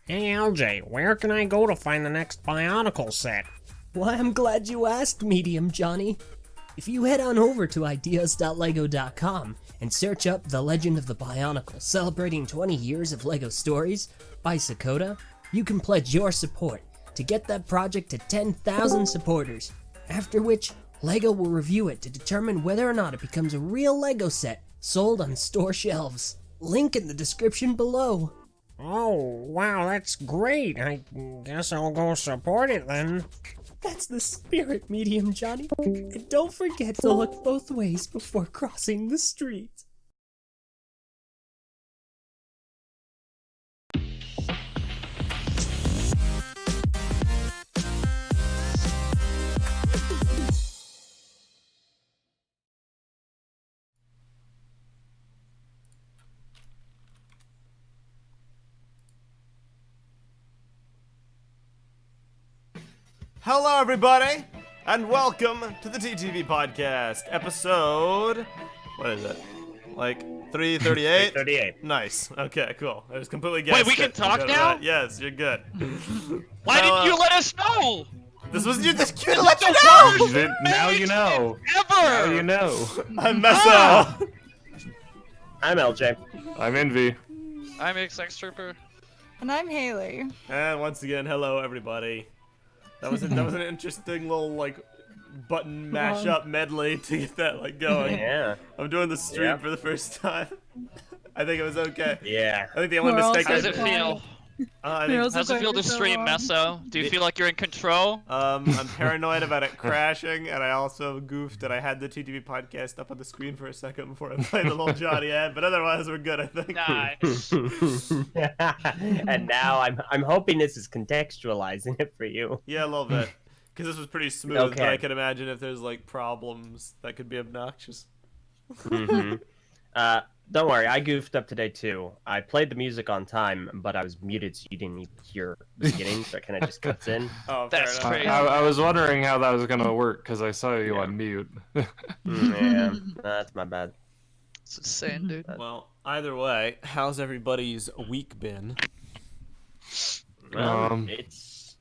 Hey Eljay, where can I go to find the next Bionicle set? Well, I'm glad you asked, Medium Johnny. If you head on over to ideas.lego.com and search up The Legend of the Bionicle celebrating 20 years of LEGO Stories by Sokoda, you can pledge your support to get that project to 10,000 supporters, after which LEGO will review it to determine whether or not it becomes a real LEGO set sold on store shelves. Link in the description below. Oh, wow, that's great. I guess I'll go support it then. That's the spirit, Medium Johnny. And don't forget to look both ways before crossing the street. Hello, everybody, and welcome to the TTV podcast, episode. What is it? Like 338? 38. Nice. Okay, cool. I was completely guessed. Wait, we can talk now? Yes, you're good. Why didn't you let us know? This was you. This cue to let you know. Now you know. Ever. Now you know. I'm Meso. I'm Eljay. I'm Invi. I'm XX Trooper. And I'm Hayley. And once again, hello, everybody. That was an interesting little button mashup medley to get that going. Yeah. I'm doing the stream for the first time. I think it was okay. Yeah. I think the only mistake How I does it feel? How How's it feel to stream, Meso? Do you feel like you're in control? I'm paranoid about it crashing, and I also goofed that I had the TTV podcast up on the screen for a second before I played the little Johnny ad, but otherwise we're good, I think. Nice. And now I'm hoping this is contextualizing it for you. Yeah, a little bit. Because this was pretty smooth, but I can imagine if there's problems that could be obnoxious. Don't worry, I goofed up today too. I played the music on time, but I was muted so you didn't even hear the beginning, so it kind of just cuts in. Oh, That's fair enough. crazy. I was wondering how that was gonna work because I saw you on mute. Yeah, that's my bad. It's insane, dude. Well, either way, how's everybody's week been? It's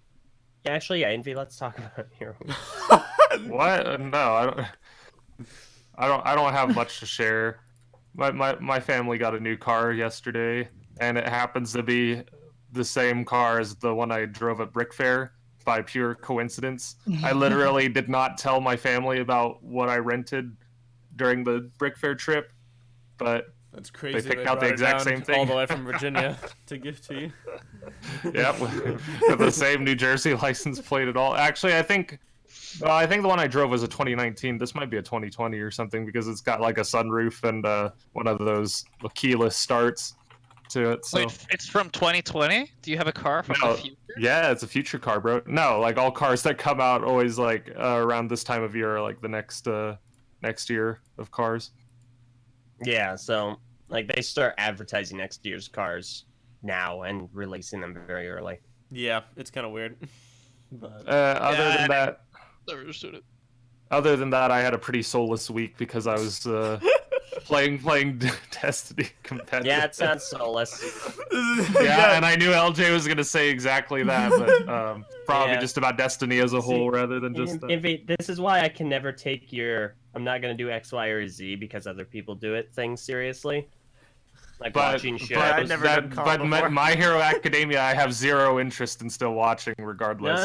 actually, Envy. Let's talk about your week. What? No, I don't have much to share. My family got a new car yesterday, and it happens to be the same car as the one I drove at Brick Fair by pure coincidence. I literally did not tell my family about what I rented during the Brick Fair trip, but That's crazy. they picked out the exact same thing. All the way from Virginia to give to you. Yep, with the same New Jersey license plate and all. Actually, I think the one I drove was a 2019. This might be a 2020 or something because it's got like a sunroof and one of those keyless starts to it. So. Wait, it's from 2020? Do you have a car from the future? Yeah, it's a future car, bro. No, like all cars that come out always around this time of year, are, like the next year of cars. Yeah, so they start advertising next year's cars now and releasing them very early. Yeah, it's kind of weird. But Other than that, I had a pretty soulless week because I was playing Destiny competitive. Yeah, it sounds soulless. Yeah, and I knew LJ was gonna say exactly that, but probably just about Destiny as a whole rather than just. This is why I can never take your "I'm not gonna do X, Y, or Z because other people do it" thing seriously. Watching shows. But My Hero Academia, I have zero interest in still watching, regardless.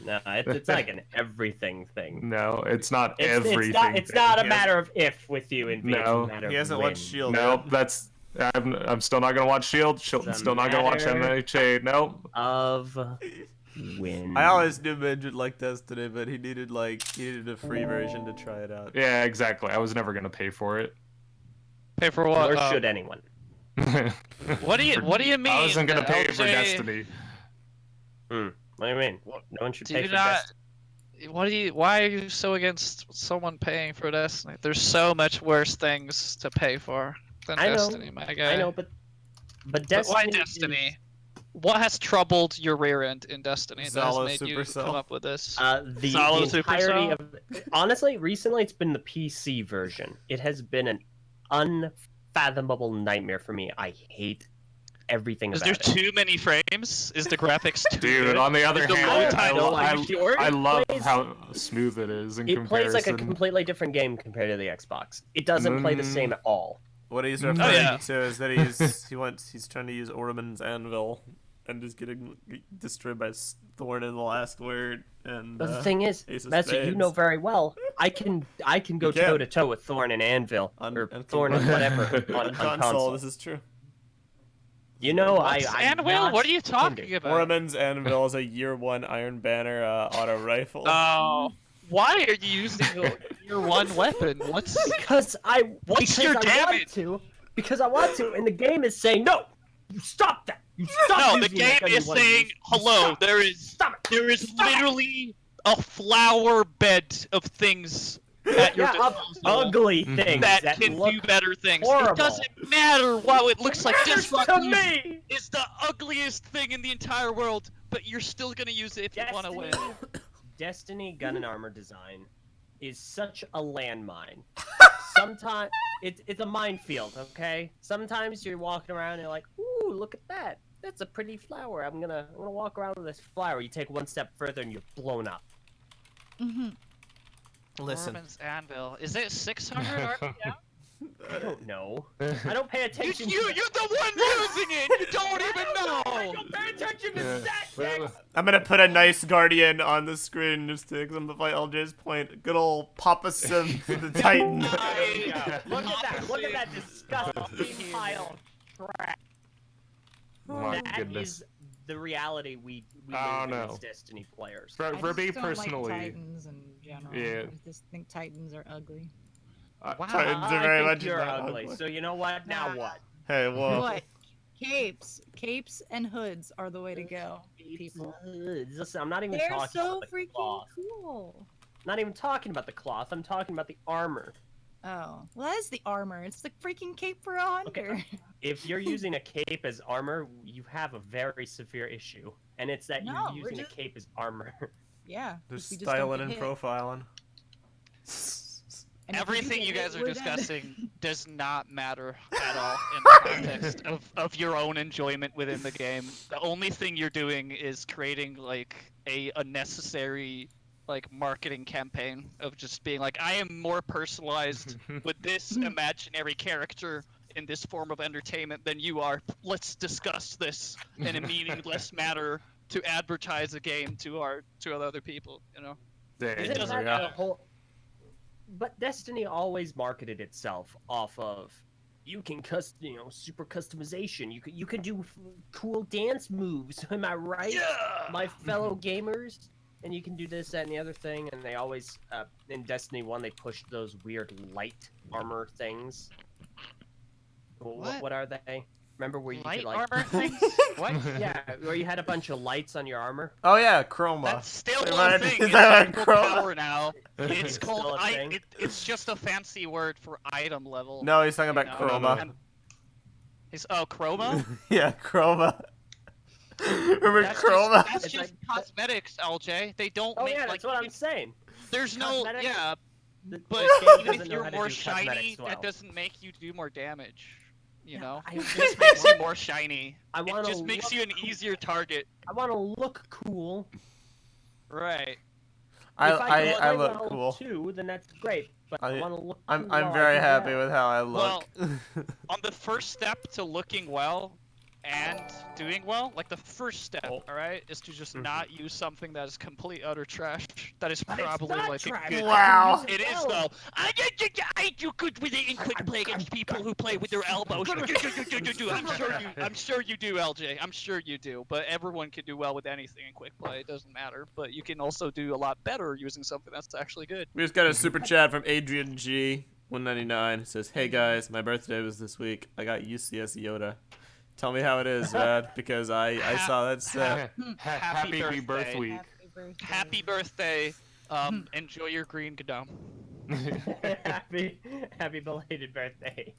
No. It's like an everything thing. No, it's not everything. It's not a matter of if with you, and no, he hasn't watched Shield. No, that's. I'm still not gonna watch Shield. Still not gonna watch MHA. No. Of when. I always knew Midge would like Destiny, but he needed a free version to try it out. Yeah, exactly. I was never gonna pay for it. Pay for what? Nor should anyone. What do you mean? I wasn't gonna pay for Destiny. What do you mean? No one should pay for Destiny. Why are you so against someone paying for Destiny? There's so much worse things to pay for than Destiny, my guy. I know, but Destiny. But why Destiny? What has troubled your rear end in Destiny that has made you come up with this? The entirety of. Honestly, recently it's been the PC version. It has been an unfathomable nightmare for me. I hate everything Is about there it. too many frames? Is the graphics too Dude, good? on the other Is the hand, load I time don't too like short? I love plays- how smooth it is in It comparison. plays like a completely different game compared to the Xbox. It doesn't play the same at all. What he's Oh, referring yeah. to is that he's trying to use Orman's anvil and is getting destroyed by Thorn in the last word. And But the thing is, Ace of Meso, you Spades. know very well, I can go You can. toe to toe with Thorn and Anvil or Thorn and whatever on console. This is true. You know, What's I'm Anvil? not What are you talking hindered. about? Orman's anvil is a year 1 Iron Banner auto rifle. Oh, why are you using your one weapon? What's Because I What's because your I damage? want to. Because I want to, and the game is saying no. You stop that. You stop. no? The using game gun you is wanna saying use. You hello. stop. There is literally a flower bed of things at your Yeah, disposal ugly things that can look do better things. horrible. It doesn't matter what it looks like. This to fucking me. is the ugliest thing in the entire world, but you're still gonna use it if you want to win. Destiny gun and armor design is such a landmine. Sometimes it's a minefield, okay? Sometimes you're walking around and you're like, ooh, look at that. That's a pretty flower. I'm gonna walk around with this flower. You take one step further and you're blown up. Listen. Orman's Anvil. Is it 600 RPM? I don't know. I don't pay attention. You're the one using it. You don't even know. I don't pay attention to stat checks. I'm gonna put a nice guardian on the screen just to exemplify LJ's point. Good old Papa Sim for the Titan. Look at that. Look at that disgusting pile of crap. My That goodness. is the reality we Oh, live in no. as Destiny players. For I me just don't personally, like Titans in general. Yeah. I just think Titans are ugly. Wow. Titans are I very think much you're not ugly. ugly. So you know what? Now Nah. what? Hey, whoa. What? Capes and hoods are the way to go, people. Listen, I'm not even They're talking so about the freaking cloth. cool. Not even talking about the cloth. I'm talking about the armor. Oh, well, that is the armor. It's the freaking cape for a hunter. Okay. If you're using a cape as armor, you have a very severe issue, and it's that No, you're we're using just- a cape as armor. Yeah. There's we just don't styling get and hit. profiling. And if you do Everything get you hit, guys are we're dead. discussing does not matter at all in the context of your own enjoyment within the game. The only thing you're doing is creating like a unnecessary like marketing campaign of just being like, I am more personalized with this imaginary character in this form of entertainment than you are. Let's discuss this in a meaningless manner to advertise a game to other people, you know? dang. Isn't doesn't that matter. the whole? But Destiny always marketed itself off of you can super customization. You can do cool dance moves. Am I right? Yeah. My fellow gamers. And you can do this, that, and the other thing. And they always in Destiny 1 they pushed those weird light armor things. What? What are they? Remember where you Light could like armor things? What? Yeah, where you had a bunch of lights on your armor. Oh yeah, chroma. That's still Is a that- thing. is It's that a triple chroma? power now. It's It's called still a thing? it's just a fancy word for item level. No, he's talking about No. chroma. And- chroma? Yeah, chroma. Remember That's chroma? Just, that's It's just like- cosmetics, LJ. They don't Oh make yeah, like that's what I'm saying. there's no Cosmetics? yeah, The- but this game even doesn't if know you're how to more do cosmetics shiny, well. that doesn't make you do more damage. You know, I it just just makes you more shiny. I It want to just makes you an easier target. I want to look cool. Right. I If I can play look well cool. too, then that's great. But I, I- want to look. I'm cool while I very do happy that. with how I look. On the first step to looking well and doing well, like the first step, Oh. all right, is to just not use something that is complete utter trash. That is But it's probably not like trash. a good. Wow. It is though. I do good with it in quick play against people who play with their elbows. I'm sure you do, LJ. I'm sure you do. But everyone can do well with anything in quick play. It doesn't matter. But you can also do a lot better using something that's actually good. We just got a super chat from Adrian G. 199. It says, "Hey guys, my birthday was this week. I got UCS Yoda. Tell me how it is, man, because I saw that set." Happy birthday. birth week. Happy birthday. Happy birthday. Enjoy your green Gadam. happy belated birthday.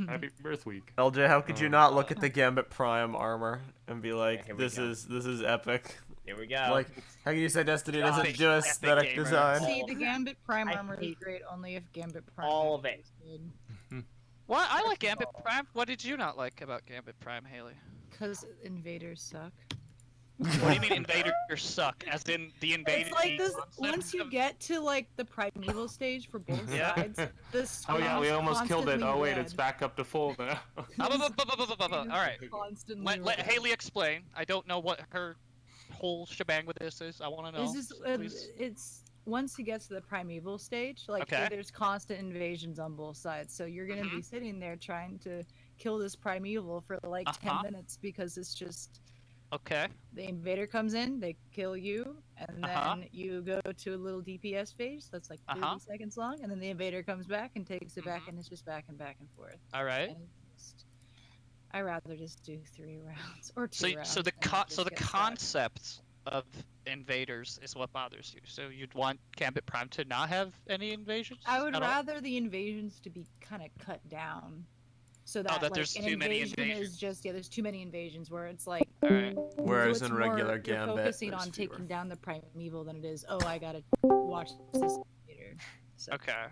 Happy birth week. LJ, how could you not look at the Gambit Prime armor and be like, here we "This go. is epic"? Here we go. Like, how can you say Destiny doesn't Epic, do epic aesthetic gamer. design? See, the Gambit Prime I armor is hate great only if Gambit Prime all of magic is good. What? I like Gambit Prime. What did you not like about Gambit Prime, Haley? Because invaders suck. What do you mean invaders suck? As in the invaders? It's like this. Once you get to like the primeval stage for both Yeah. sides, this. Oh yeah, we almost killed it. Oh wait, it's back up to full now. All right. Constantly Let red. Haley explain. I don't know what her whole shebang with this is. I want to know. This is please. it's once you get to the primeval stage, like Okay. there's constant invasions on both sides. So you're gonna be sitting there trying to kill this primeval for like 10 minutes because it's just Okay. the invader comes in, they kill you, and then you go to a little DPS phase that's like 30 seconds long, and then the invader comes back and takes it back, and it's just back and forth. All right. And I rather just do 3 rounds or 2 So, rounds. so the and con- just so the get stuck. concept of invaders is what bothers you. So you'd want Gambit Prime to not have any invasions? I would at all? rather the invasions to be kind of cut down, so that, that like, there's an too many invasion invasions. is just there's too many invasions where it's like. All right. Whereas so it's in regular more, you're Gambit, focusing there's on fewer. taking down the primeval than it is. Oh, I gotta watch this invader. So, Okay.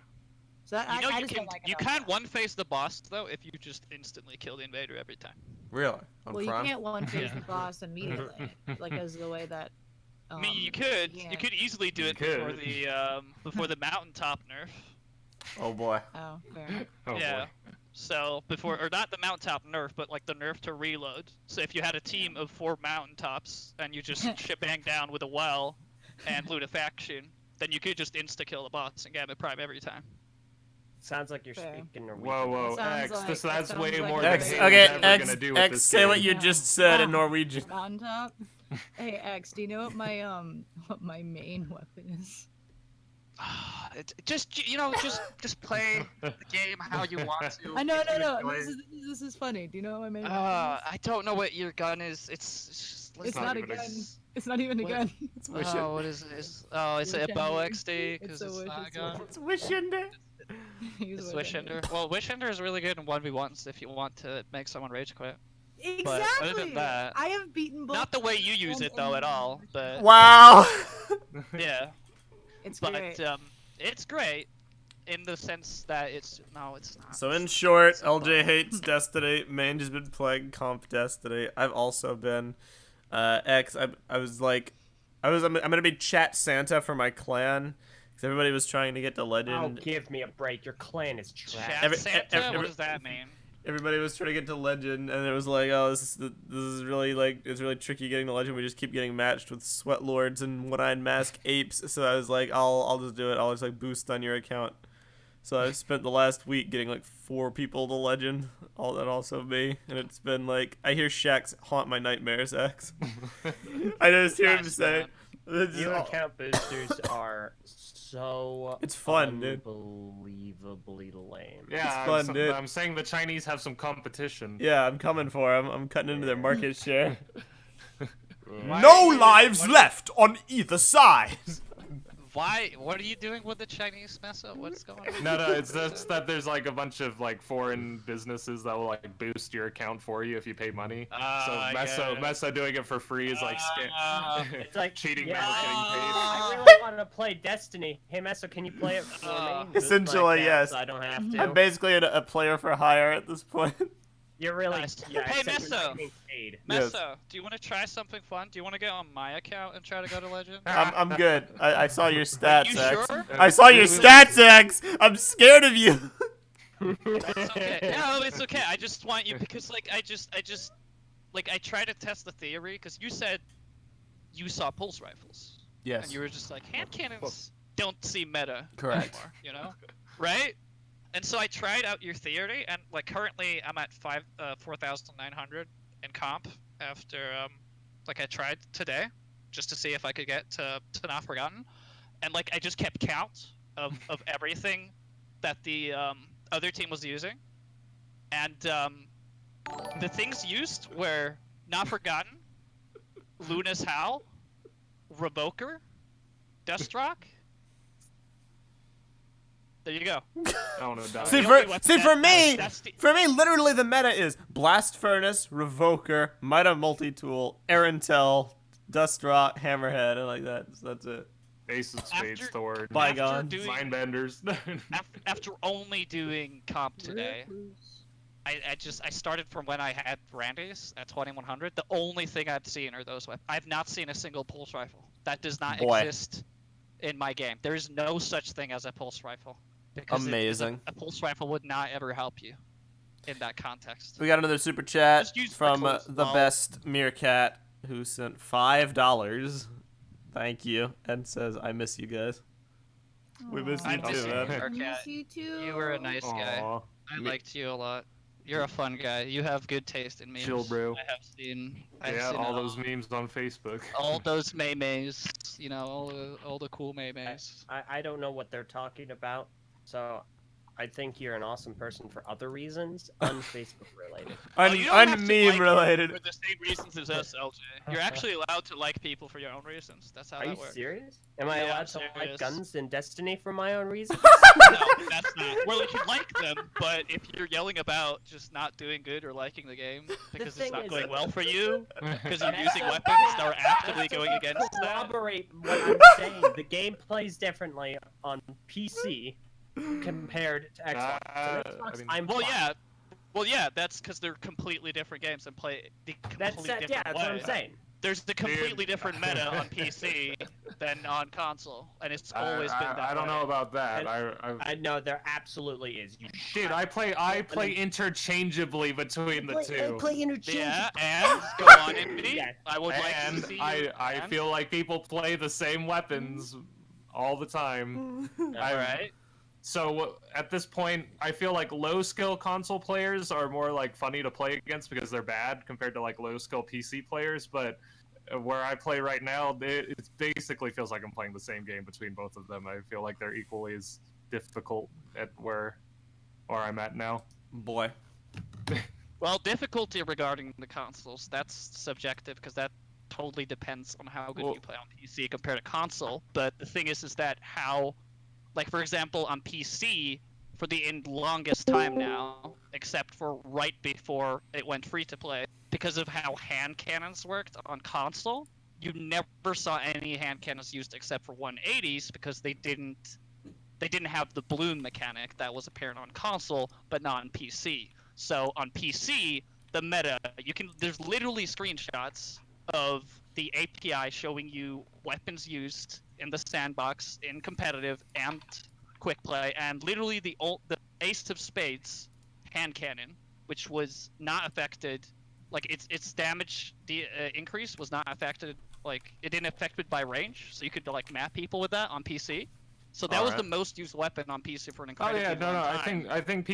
so that, You know I you just can don't like it you on can that. one phase the boss though if you just instantly kill the invader every time. Really? On Well, Prime? you can't one phase Yeah. the boss immediately, like as the way that. I mean, you yeah. could easily do You it before could. before the mountaintop nerf. Oh boy. Oh, fair. Oh, Yeah. boy. So before, or not the mountaintop nerf, but like the nerf to reload. So if you had a team of 4 mountaintops and you just shebang down with a well and loot a faction, then you could just insta kill the boss and Gambit Prime every time. Sounds like you're Fair. speaking Norwegian. Whoa, Sounds X. like- That's that sounds way like more a than X, very- Haley's okay, ever X, gonna do with X, this say what game. you just said in Norwegian. On top. Hey X, do you know what my main weapon is? Just just play the game how you want to. I know, If you no. enjoy This is funny. Do you know what my main it. weapon is? I don't know what your gun is. It's just, It's not not a even a- gun. It's not even a What? gun. Oh, what is it? It's a Wish bow Ender. XD because It's a it's wish, not a it's a gun. It's Wishender. Use It's what Wish I Ender. did. Well, Wish Ender is really good in 1v1s if you want to make someone rage quit. Exactly. other than that- I have beaten both. Not the way you use it though at all, but Wow. yeah. It's But great. it's great in the sense that it's not. So in short, LJ hates Destiny. Mange has been playing comp Destiny. I've also been. X. I'm gonna be chat Santa for my clan because everybody was trying to get to Oh, legend. give me a break. Your clan is trash. Chat Santa? What does that mean? Everybody was trying to get to legend, and it was like, oh, this is really it's really tricky getting to legend. We just keep getting matched with sweat lords and one-eyed mask apes. So I was like, I'll just do it. I'll just like boost on your account. So I spent the last week getting like 4 people to legend, all that also me, and it's been like I hear Shax haunt my nightmares. X. I just hear him Nice, say, man. it's, New account boosters are so It's fun, dude. unbelievably lame. Yeah, fun, dude. I'm saying the Chinese have some competition. yeah, I'm coming for him. I'm cutting into their market share. Why No are you- lives what- left on either side. Why? What are you doing with the Chinese Meso? What's going on? No, it's just that there's like a bunch of like foreign businesses that will like boost your account for you if you pay money. So I get it. Meso doing it for free is like It's like cheating yeah, them with getting I paid. really want to play Destiny. Hey, Meso, can you play it for me? Boost my Essentially, account yes. So I don't have to. I'm basically a player for hire at this point. You're really. Nice. Yeah, Hey, except you're Meso. not getting paid. Yes. Meso, do you want to try something fun? Do you want to get on my account and try to go to legend? I'm good. I saw your stats, you X. sure? I saw your stats, X. I'm scared of you. It's okay. No, it's okay. I just want you because like I just like I try to test the theory because you said you saw pulse rifles. Yes. And you were just like hand cannons don't see meta Correct. anymore, you know? Right? And so I tried out your theory and like currently I'm at 4,900 in comp after like I tried today just to see if I could get to Not Forgotten. And like I just kept count of everything that the other team was using. And the things used were Not Forgotten, Luna's Howl, Revoker, Deathstroke. There you go. I don't know. die. See, The only weapon for me, that's the- literally the meta is Blast Furnace, Revoker, Might of Multi-Tool, Erentel, Dustrock, Hammerhead, and like that. So that's it. Ace of Spades, After- Thor, Bygone. Mindbenders. After only doing comp today, I started from when I had Randy's at 2100. The only thing I've seen are those weapons. I've not seen a single pulse rifle. That does not Boy. exist in my game. There is no such thing as a pulse rifle. Because Amazing. a pulse rifle would not ever help you in that context. We got another super chat Just use from pixels, the lol. best Meerkat, who sent $5. Thank you, and says, "I miss you guys." We miss Aw. you I miss too, you, man. Meerkat. Miss you too. You were a nice guy. Aw, I liked you a lot. You're a fun guy. You have good taste in memes. chill, bro. I have seen. I've Yeah, seen all it those memes on Facebook. all those memes. You know, all the cool memes. I don't know what they're talking about, so I think you're an awesome person for other reasons, un-Facebook related. You don't have to Meme like related. For the same reasons as us, LJ. You're actually allowed to like people for your own reasons. That's how Are that you works. serious? Am I Yeah, I'm allowed to like serious. guns in Destiny for my own reasons? No, that's not. Well, you like them, but if you're yelling about just not doing good or liking the game because thing it's not is- going well for you, because you're That's using a- weapons that are actively to going against that. corroborate what I'm saying. The game plays differently on PC compared to Xbox. On Xbox, I mean- I'm Well, fine. yeah. Well, yeah, that's because they're completely different games and play the That's completely yeah, different that's way. what I'm saying. There's the completely different meta on PC than on console, and it's always been that I don't way. know about that. And- I know there absolutely is. You Dude, I play interchangeably between the two. interchangeable. Yeah, and go on, Invi. Yeah. I would like And to see. I and- feel like people play the same weapons all the time. Alright. So at this point, I feel like low skill console players are more like funny to play against because they're bad compared to like low skill PC players. But where I play right now, it basically feels like I'm playing the same game between both of them. I feel like they're equally as difficult at where I'm at now. Boy. Well, difficulty regarding the consoles, that's subjective because that totally depends on how good Well- you play on PC compared to console. But the thing is that how, like for example, on PC, for the longest time now, except for right before it went free to play, because of how hand cannons worked on console, you never saw any hand cannons used except for 180s because they didn't have the balloon mechanic that was apparent on console, but not on PC. So on PC, the meta, there's literally screenshots of the API showing you weapons used in the sandbox, in competitive and quick play, and literally the Ace of Spades hand cannon, which was not affected, like its damage increase was not affected, like it didn't affect it by range, so you could like map people with that on PC. So that was the most used weapon on PC for an Oh incredibly yeah, no, long no. time. I think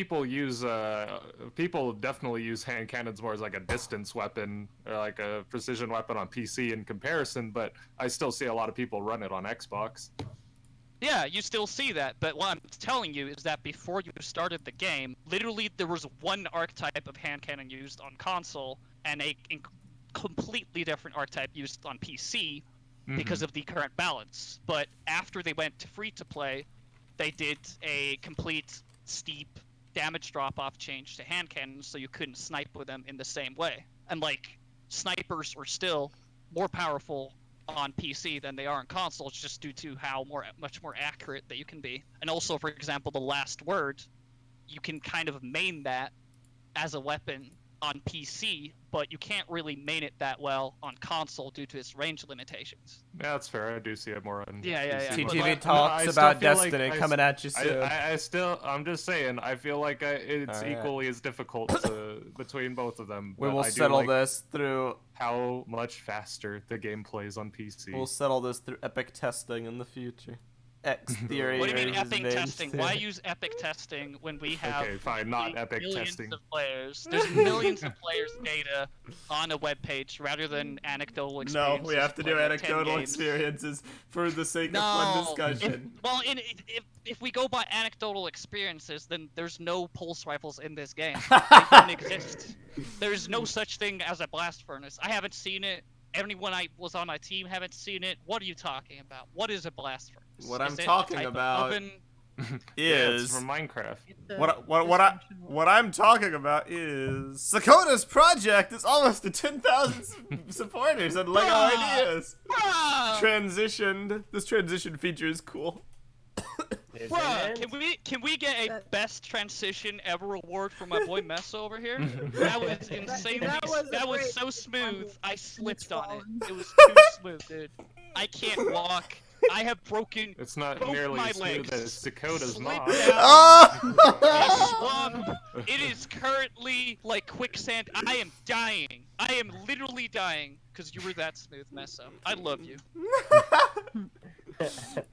people definitely use hand cannons more as like a distance weapon or like a precision weapon on PC in comparison. But I still see a lot of people run it on Xbox. Yeah, you still see that, but what I'm telling you is that before you started the game, literally there was one archetype of hand cannon used on console and a completely different archetype used on PC because of the current balance. But after they went to free to play, they did a complete steep damage drop-off change to hand cannons, so you couldn't snipe with them in the same way. And like snipers were still more powerful on PC than they are on consoles, just due to how much more accurate that you can be. And also, for example, the last word, you can kind of main that as a weapon on PC, but you can't really main it that well on console due to its range limitations. Yeah, that's fair. I do see it more on Yeah, yeah, PC. yeah. But TTV I talks still about feel like Destiny coming at you soon. I'm just saying. I feel like it's Alright. equally as difficult between both of them. We but will I do settle like this through. how much faster the game plays on PC. We'll settle this through epic testing in the future. X theory. What do you mean versus epic Vince testing? theory. Why use epic testing when we have Okay, fine, not literally epic millions testing. of players? There's millions of players' data on a web page rather than anecdotal No, experiences. we have to do playing 10 anecdotal games. experiences for the sake of No. fun discussion. If we go by anecdotal experiences, then there's no pulse rifles in this game. They don't exist. There's no such thing as a blast furnace. I haven't seen it. Anyone I was on my team haven't seen it. What are you talking about? What is a blast furnace? What Is I'm it a talking type of about oven? Yeah, it's is from Minecraft. what I'm talking about is SOKODA'S project is almost to 10,000 supporters on Lego Ideas. Transitioned. This transition feature is cool. Isn't Bruh, it? can we get a best transition ever award for my boy Meso over here? That was insanely. That was so smooth. I slipped on it. It was too smooth, dude. I can't walk. I have broken It's not both nearly my as smooth legs. as Dakota's Slip mom. down. Oh! It is currently like quicksand. I am dying. I am literally dying because you were that smooth, Meso. I love you.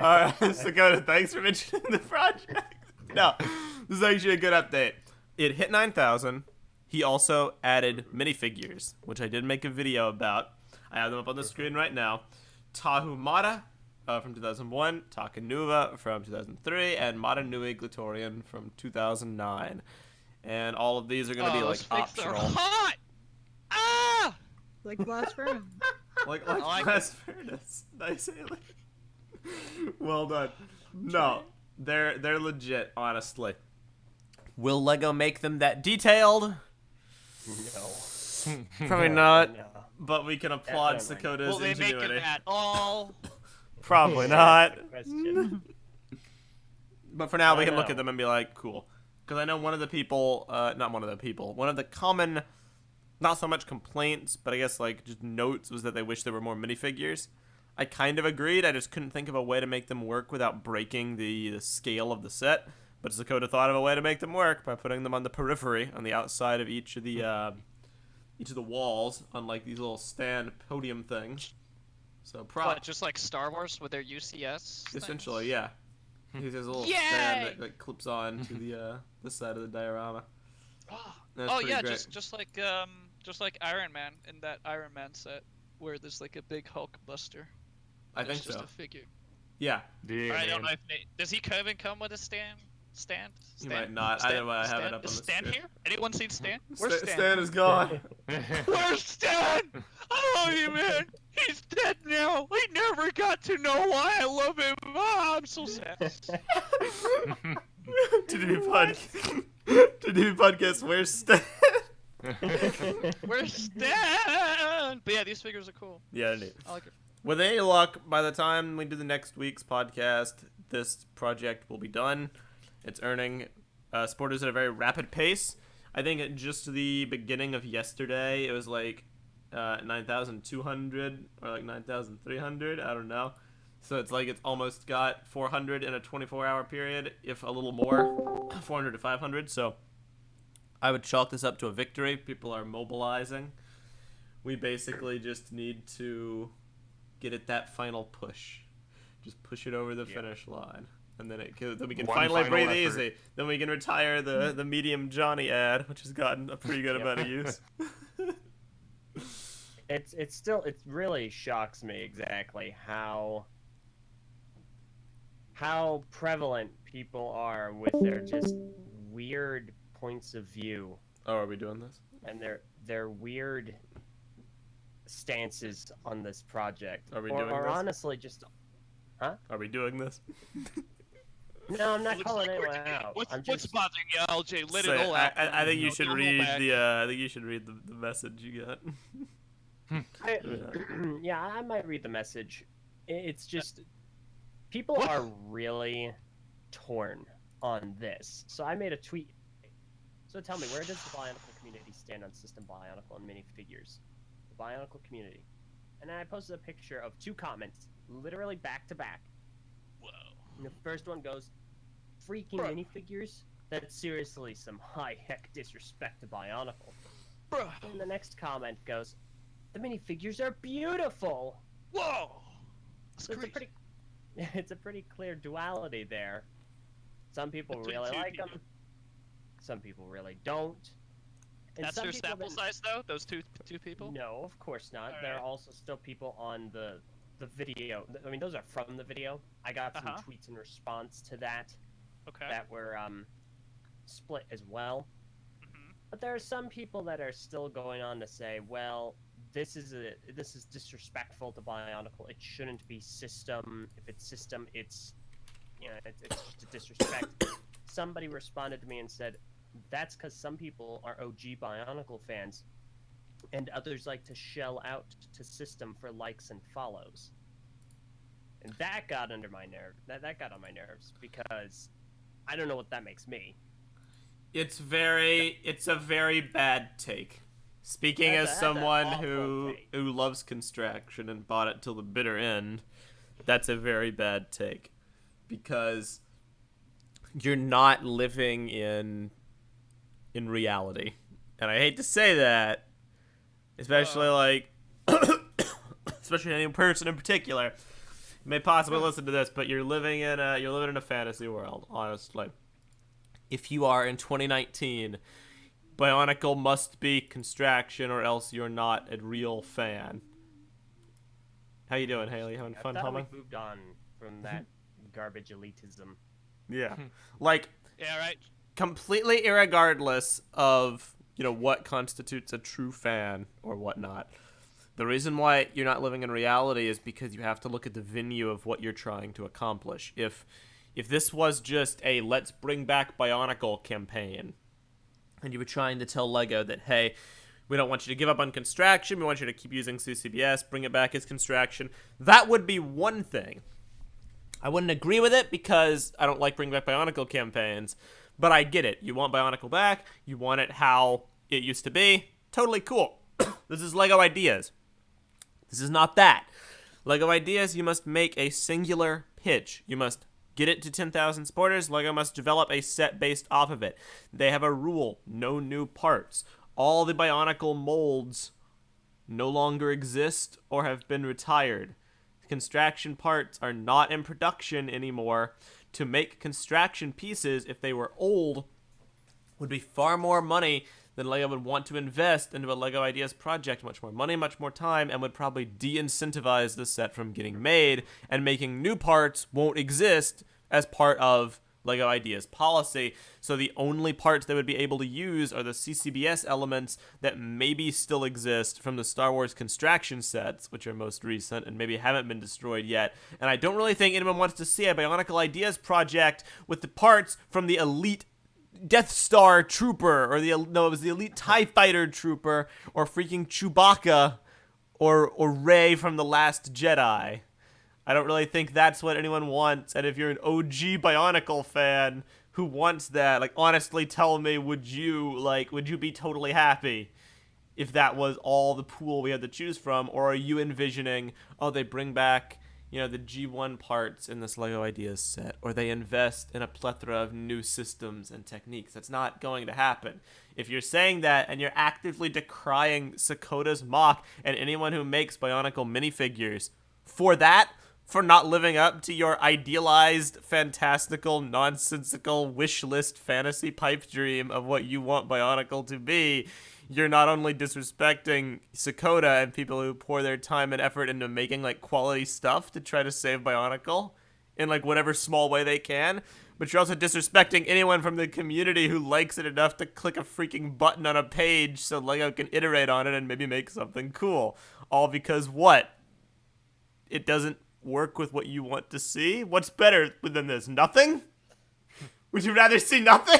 Alright, SOKODA, thanks for mentioning the project. No, this is actually a good update. It hit 9,000. He also added minifigures, which I did make a video about. I have them up on the screen right now. Tahumata from 2001, Takanuva from 2003, and Madanui Glatorian from 2009. And all of these are going to be like those figs are optional. hot! Ah! Like blast furnace. Like like blast furnace. Nice, Hayley. Well done. No, they're legit, honestly. Will Lego make them that detailed? No. Probably not. No. But we can applaud Definitely. SOKODA's Will they make ingenuity. it at all? Probably not. Question. But for now, we I can look know. at them and be like, cool. Because I know one of the people, one of the common, not so much complaints, but I guess like just notes was that they wish there were more minifigures. I kind of agreed. I just couldn't think of a way to make them work without breaking the scale of the set. But SOKODA thought of a way to make them work by putting them on the periphery, on the outside of each of the walls, on like these little stand podium things. So What, just like Star Wars with their UCS? essentially, yeah. There's a little Yay! stand that clips on to the side of the diorama. That's Oh pretty yeah, great. just like Iron Man in that Iron Man set where there's like a big Hulk Buster. I It's think just so. a figure. Yeah, Yeah, I don't man. know if does he even come with a stand? You might not. Either way, I have it up on the Is Stan screen. here? Anyone seen Stan? Where's Stan? Stan is gone. Where's Stan? I love you, man. He's dead now. I never got to know why I love him. Ah, I'm so sad. TTV podcast. Where's Stan? Where's Stan? But yeah, these figures are cool. Yeah, neat. I like it. With any luck, by the time we do the next week's podcast, this project will be done. It's earning supporters at a very rapid pace. I think at just the beginning of yesterday, it was like 9,200 or like 9,300. I don't know. So it's like it's almost got 400 in a 24-hour period, if a little more, 400 to 500. So I would chalk this up to a victory. People are mobilizing. We basically just need to get it that final push. Just push it over the finish line. And then then we can One finally final breathe effort. easy. Then we can retire the medium Johnny ad, which has gotten a pretty good amount of use. It really shocks me exactly how prevalent people are with their just weird points of view Oh, are we doing this? and their weird stances on this project. Are we or, doing or this? honestly just Are we doing this? no, I'm not Looks calling like we're anyone doing- out. What's I'm just bothering you, LJ? Let Say, it all out. I think you No, should don't hold read back. I think you should read the message you got. yeah, I might read the message. It's just people are really torn on this. So I made a tweet. So tell me, where does the Bionicle community stand on System Bionicle and minifigures? The Bionicle community. And then I posted a picture of two comments, literally back to back. Whoa. And the first one goes, freaking Bruh. minifigures? That's seriously some high-heck disrespect to Bionicle. Bruh. And the next comment goes, the minifigures are beautiful! Whoa. That's So it's a crazy. it's a pretty clear duality there. Some people Between really two like people. them. Some people really don't. And That's some your people sample that- size, though? Those two people? No, of course not. All There are right. also still people on the video. I mean, those are from the video. I got some Uh-huh. tweets in response to that Okay. that were split as well. Mhm. But there are some people that are still going on to say, well, this is disrespectful to Bionicle. It shouldn't be system. If it's system, it's you know, it's just a disrespect. Somebody responded to me and said, that's because some people are OG Bionicle fans, and others like to shell out to system for likes and follows. And that got under my nerve. That got on my nerves because I don't know what that makes me. It's a very bad take. Speaking That's as an someone awful who take. loves constraction and bought it till the bitter end, that's a very bad take. Because you're not living in reality. And I hate to say that, especially especially any person in particular. You may possibly listen to this, but you're living in a fantasy world, honestly. If you are in 2019, Bionicle must be constraction or else you're not a real fan. How you doing, Hayley? Having fun, I thought humming? we moved on from that garbage elitism. Yeah. Like, Yeah, right. completely irregardless of, what constitutes a true fan or whatnot. The reason why you're not living in reality is because you have to look at the venue of what you're trying to accomplish. If this was just a let's bring back Bionicle campaign, and you were trying to tell LEGO that, hey, we don't want you to give up on constraction, we want you to keep using CCBS, bring it back as constraction, that would be one thing. I wouldn't agree with it because I don't like bring back Bionicle campaigns, but I get it. You want Bionicle back, you want it how it used to be, totally cool. This is LEGO Ideas. This is not that. LEGO Ideas, you must make a singular pitch. You must get it to 10,000 supporters. LEGO must develop a set based off of it. They have a rule, no new parts. All the Bionicle molds no longer exist or have been retired. Constraction parts are not in production anymore. To make constraction pieces, if they were old, would be far more money than LEGO would want to invest into a LEGO Ideas project. Much more money, much more time, and would probably de-incentivize the set from getting made, and making new parts won't exist as part of LEGO Ideas policy. So the only parts they would be able to use are the CCBS elements that maybe still exist from the Star Wars Constraction sets, which are most recent and maybe haven't been destroyed yet. And I don't really think anyone wants to see a Bionicle Ideas project with the parts from the Elite Death Star Trooper, or it was the Elite TIE Fighter Trooper, or freaking Chewbacca, or Rey from The Last Jedi. I don't really think that's what anyone wants, and if you're an OG Bionicle fan who wants that, like, honestly tell me, would you be totally happy if that was all the pool we had to choose from, or are you envisioning, they bring back, the G1 parts in this LEGO Ideas set, or they invest in a plethora of new systems and techniques? That's not going to happen. If you're saying that and you're actively decrying Sokoda's mock and anyone who makes Bionicle minifigures for not living up to your idealized, fantastical, nonsensical wish list fantasy pipe dream of what you want Bionicle to be, you're not only disrespecting Sokoda and people who pour their time and effort into making quality stuff to try to save Bionicle in whatever small way they can, but you're also disrespecting anyone from the community who likes it enough to click a freaking button on a page so LEGO can iterate on it and maybe make something cool. All because what? It doesn't work with what you want to see? What's better than this? Nothing? Would you rather see nothing?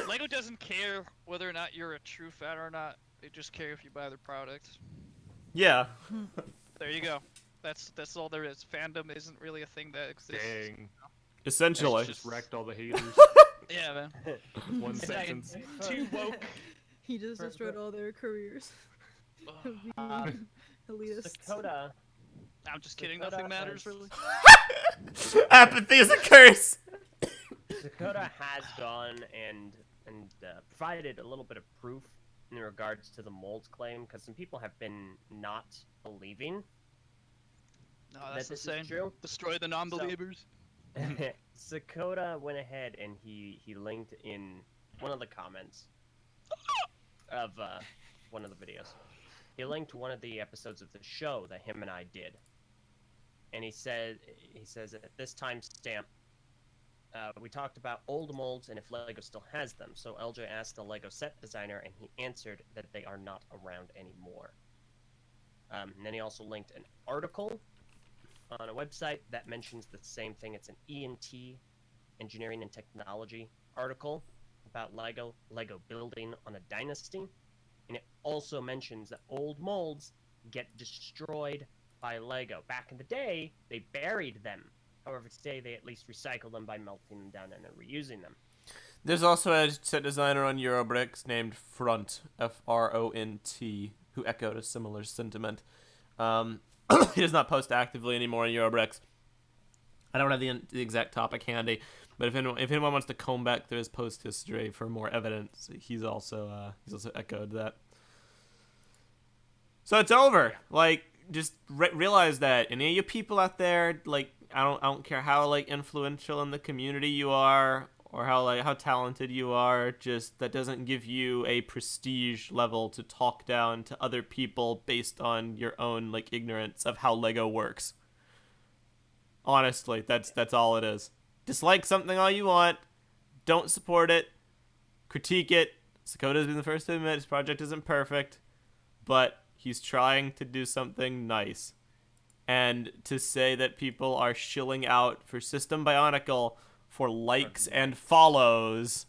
LEGO doesn't care whether or not you're a true fan or not. They just care if you buy their product. Yeah. There you go. That's all there is. Fandom isn't really a thing that exists. Dang. Essentially. Just wrecked all the haters. Yeah, man. One It's like sentence. too woke. He just destroyed all their careers. Elitists. Dakota. I'm just kidding. Dakota Nothing matters has- really. Apathy is a curse. Dakota has gone and provided a little bit of proof in regards to the molds claim, because some people have been not believing No, that that's this insane. is true. Destroy the non-believers. Dakota went ahead and he linked in one of the comments of one of the videos. He linked one of the episodes of the show that him and I did, and he says at this timestamp, we talked about old molds and if LEGO still has them. So Eljay asked the LEGO set designer, and he answered that they are not around anymore. And then he also linked an article on a website that mentions the same thing. It's an ENT, Engineering and Technology article about Lego building on a dynasty. And it also mentions that old molds get destroyed by Lego. Back in the day, they buried them. However, today they at least recycle them by melting them down and then reusing them. There's also a set designer on Eurobricks named Front, Front, who echoed a similar sentiment. He does not post actively anymore on Eurobricks. I don't have the exact topic handy, but if anyone wants to comb back through his post history for more evidence, he's also echoed that. So it's over. Like, just realize that any of you people out there, like, I don't care how like influential in the community you are, or how talented you are, just that doesn't give you a prestige level to talk down to other people based on your own like ignorance of how Lego works. Honestly, that's all it is. Dislike something all you want, don't support it, critique it. Sokoda's been the first to admit his project isn't perfect, but he's trying to do something nice. And to say that people are shilling out for System Bionicle for likes and follows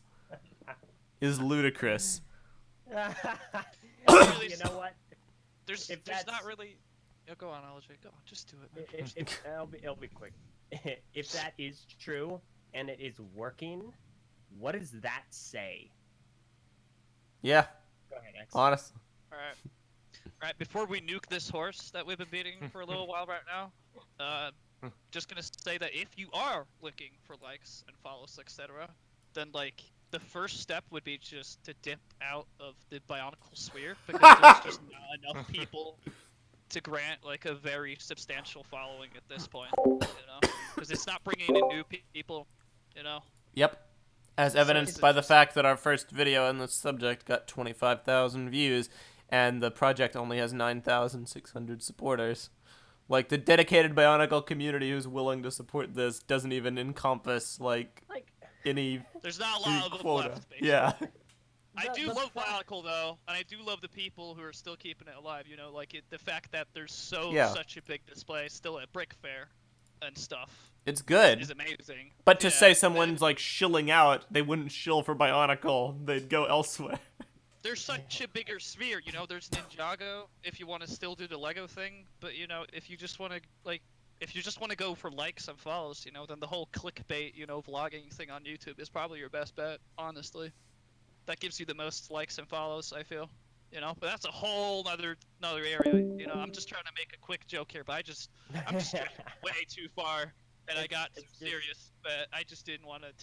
is ludicrous. You know what? There's not really. Yeah, go on, Eljay. Go on, just do it. It'll be quick. If that is true and it is working, what does that say? Yeah. Go ahead, X. Honest. All right. Before we nuke this horse that we've been beating for a little while right now, just gonna say that if you are looking for likes and follows, etc., then like the first step would be just to dip out of the Bionicle sphere, because there's just not enough people to grant like a very substantial following at this point, you know, because it's not bringing in new people, you know. Yep. As evidenced by the fact that our first video on this subject got 25,000 views, and the project only has 9,600 supporters. Like, the dedicated Bionicle community who's willing to support this doesn't even encompass, like any There's not a lot of them quota. left, basically. Yeah. I do love Bionicle, though, and I do love the people who are still keeping it alive, you know, like the fact that there's such a big display still at Brick Fair and stuff. It's good. Is amazing. But to say someone's, like, shilling out, they wouldn't shill for Bionicle. They'd go elsewhere. There's such a bigger sphere, you know, there's Ninjago, if you want to still do the Lego thing, but, you know, if you just want to go for likes and follows, you know, then the whole clickbait, you know, vlogging thing on YouTube is probably your best bet, honestly. That gives you the most likes and follows, I feel, you know, but that's a whole another area, you know. I'm just trying to make a quick joke here, but I'm just stretching way too far, and I got too serious, but I just didn't want to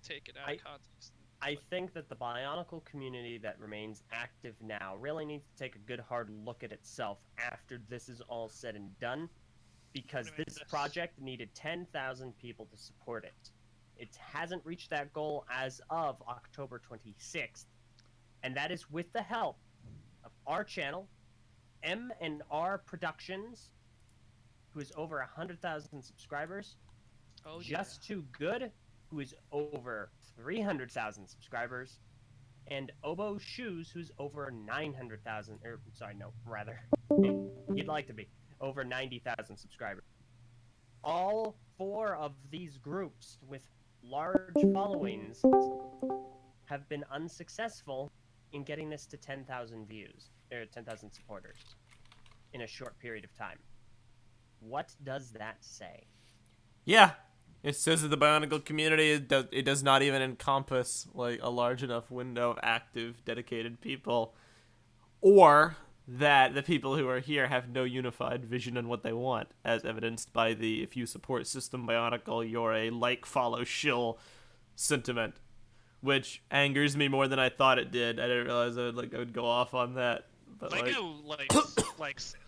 take it out of context. I think that the Bionicle community that remains active now really needs to take a good hard look at itself after this is all said and done, because this project needed 10,000 people to support it. It hasn't reached that goal as of October 26th, and that is with the help of our channel, M&R Productions, who is over 100,000 subscribers, Just Too Good, who is over 300,000 subscribers, and Obo Shoes, who's over 900,000, or sorry, no, rather, he'd like to be, over 90,000 subscribers. All four of these groups with large followings have been unsuccessful in getting this to 10,000 views, or 10,000 supporters, in a short period of time. What does that say? Yeah. It says that the Bionicle community, it does not even encompass like a large enough window of active, dedicated people, or that the people who are here have no unified vision on what they want, as evidenced by the if you support System Bionicle, you're a like, follow, shill sentiment, which angers me more than I thought it did. I didn't realize I would go off on that. But Lego likes System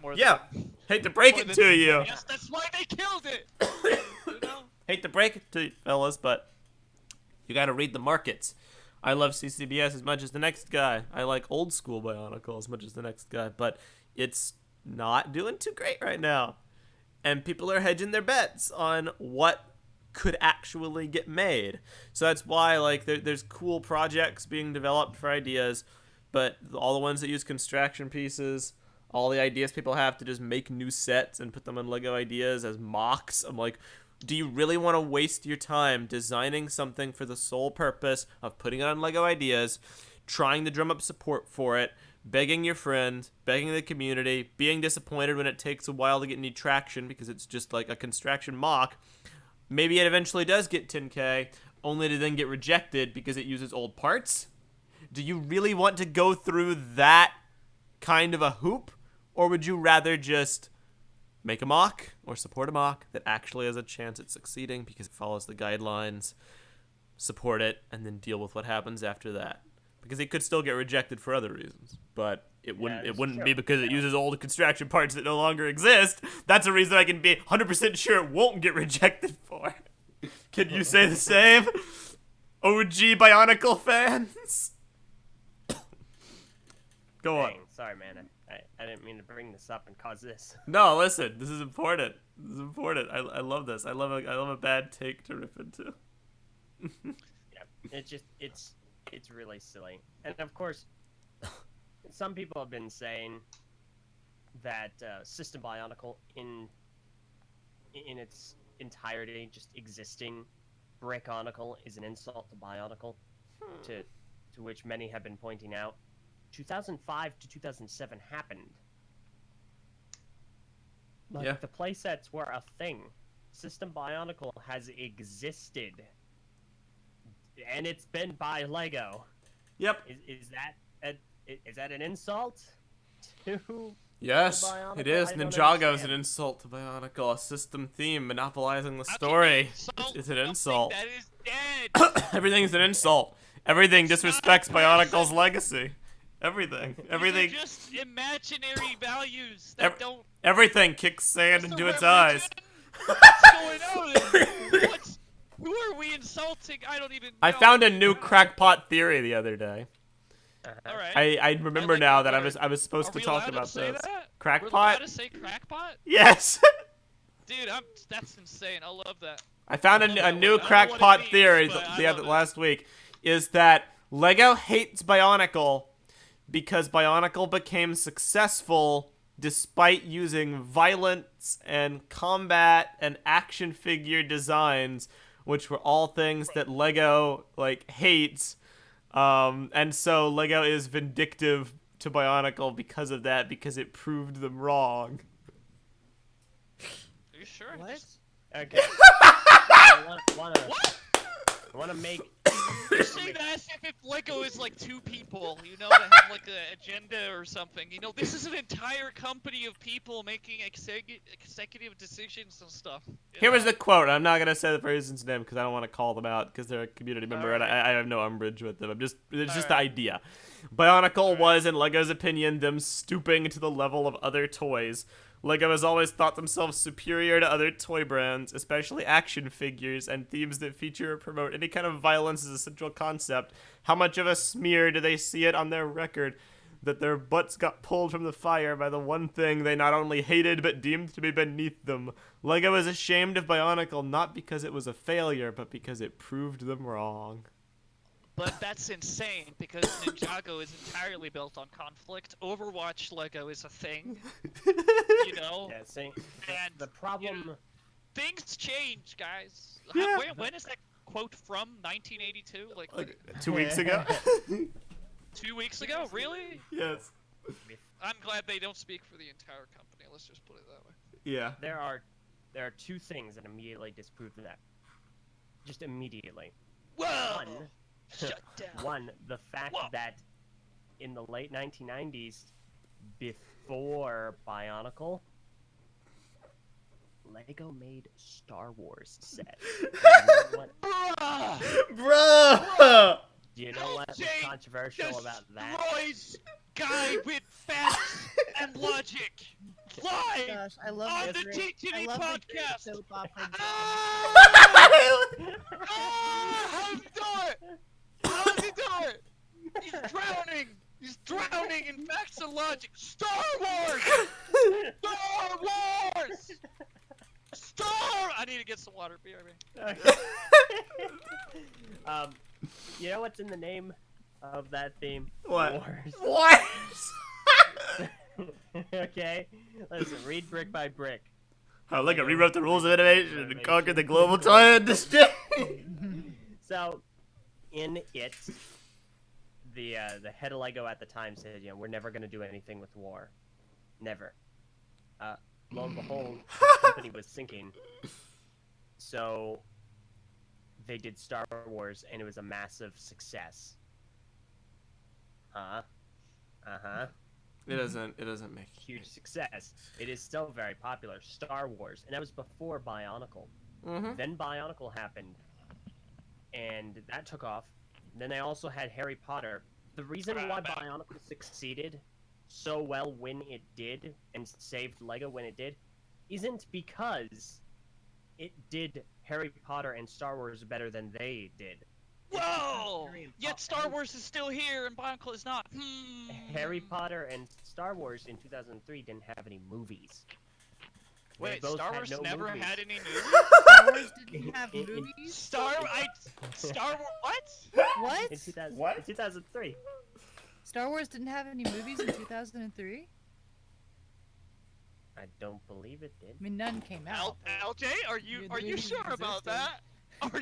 more yeah, than, hate to break it to you. Yes, that's why they killed it. You know? Hate to break it to you, fellas, but you gotta read the markets. I love CCBS as much as the next guy. I like old school Bionicle as much as the next guy, but it's not doing too great right now. And people are hedging their bets on what could actually get made. So that's why like there's cool projects being developed for ideas, but all the ones that use constraction pieces, all the ideas people have to just make new sets and put them on Lego Ideas as mocks. I'm like, do you really want to waste your time designing something for the sole purpose of putting it on Lego Ideas, trying to drum up support for it, begging your friends, begging the community, being disappointed when it takes a while to get any traction because it's just like a constraction mock? Maybe it eventually does get 10K, only to then get rejected because it uses old parts? Do you really want to go through that kind of a hoop? Or would you rather just make a mock or support a mock that actually has a chance at succeeding because it follows the guidelines, support it, and then deal with what happens after that? Because it could still get rejected for other reasons, but it wouldn't be because it uses old constraction parts that no longer exist. That's a reason I can be 100% sure it won't get rejected for. Can you say the same? OG Bionicle fans? Go on. Dang, sorry, man. I didn't mean to bring this up and cause this. No, listen. This is important. This is important. I love this. I love a bad take to rip into. Yeah, it's really silly. And of course, some people have been saying that System Bionicle in its entirety, just existing, Brickonicle is an insult to Bionicle, to which many have been pointing out. 2005 to 2007 happened. Like, Yeah. the playsets were a thing. System Bionicle has existed. And it's been by Lego. Yep. Is that an insult to Yes, Bionicle? it is. I don't Ninjago is understand. an insult to Bionicle. A system theme monopolizing the story. It's an insult. That is dead. Everything's an insult. Everything disrespects not a person. Bionicle's legacy. Everything. Everything. These are just imaginary values that don't. Everything kicks sand What's into the its eyes. religion? What's going on? Who are we insulting? I don't even know. I found a new crackpot theory the other day. All right. I remember like now that that word. I was supposed Are to we talk allowed about to say this. that? We're allowed Crackpot? to say crackpot? Yes. Dude, that's insane. I love that. I found I love a that new word. I don't know what crackpot it means, theory but I the love other it. last week is that Lego hates Bionicle because Bionicle became successful despite using violence and combat and action figure designs, which were all things that Lego hates. And so Lego is vindictive to Bionicle because of that, because it proved them wrong. Are you sure? What? Okay. I wanna make. You're saying that as if Lego is like two people, that have like an agenda or something. This is an entire company of people making executive decisions and stuff. Here was the quote. I'm not gonna say the person's name because I don't want to call them out because they're a community member and I have no umbrage with them. It's just the idea. Bionicle was, in Lego's opinion, them stooping to the level of other toys. Lego has always thought themselves superior to other toy brands, especially action figures and themes that feature or promote any kind of violence as a central concept. How much of a smear do they see it on their record that their butts got pulled from the fire by the one thing they not only hated but deemed to be beneath them? Lego is ashamed of Bionicle not because it was a failure, but because it proved them wrong. But that's insane because Ninjago is entirely built on conflict. Overwatch Lego is a thing. Yeah, see, And the problem. things change, guys. Yeah. When is that quote from? 1982? Like 2 weeks ago? 2 weeks ago? Really? Yes. I'm glad they don't speak for the entire company. Let's just put it that way. Yeah. There are two things that immediately disprove that. Just immediately. Whoa! One, Shut down. One, the fact Whoa. that in the late 1990s, before Bionicle, Lego made Star Wars sets. Bro! Do you know what's Eljay controversial about that? Destroys guy with facts and logic. Live Gosh, I love on this the great- TTV I love the podcast. soap opera. How's he do it? How's he do it? He's drowning. He's drowning in facts and logic. Star Wars. Star Wars. I need to get some water. BRB. You know what's in the name of that theme? What? Wars. What? Okay? Listen, read brick by brick. Oh, look, I rewrote the rules of innovation and conquered the global toy industry. So, in it, the head of Lego at the time said, we're never going to do anything with war. Never. Lo and behold, the company was sinking. So, they did Star Wars, and it was a massive success. It doesn't make huge success. It is still very popular. Star Wars, and that was before Bionicle. Then Bionicle happened, and that took off. Then they also had Harry Potter. The reason why Bionicle succeeded so well when it did, and saved Lego when it did, isn't because it did Harry Potter and Star Wars better than they did. Whoa! Yet Star Wars is still here and Bionicle is not. Harry Potter and Star Wars in 2003 didn't have any movies. Wait, Star Wars never had any movies? Star Wars didn't have movies? Star Wars, what? What? In 2003. Star Wars didn't have any movies in 2003? I don't believe it did. I mean, none came out. Eljay, are you sure about that? Are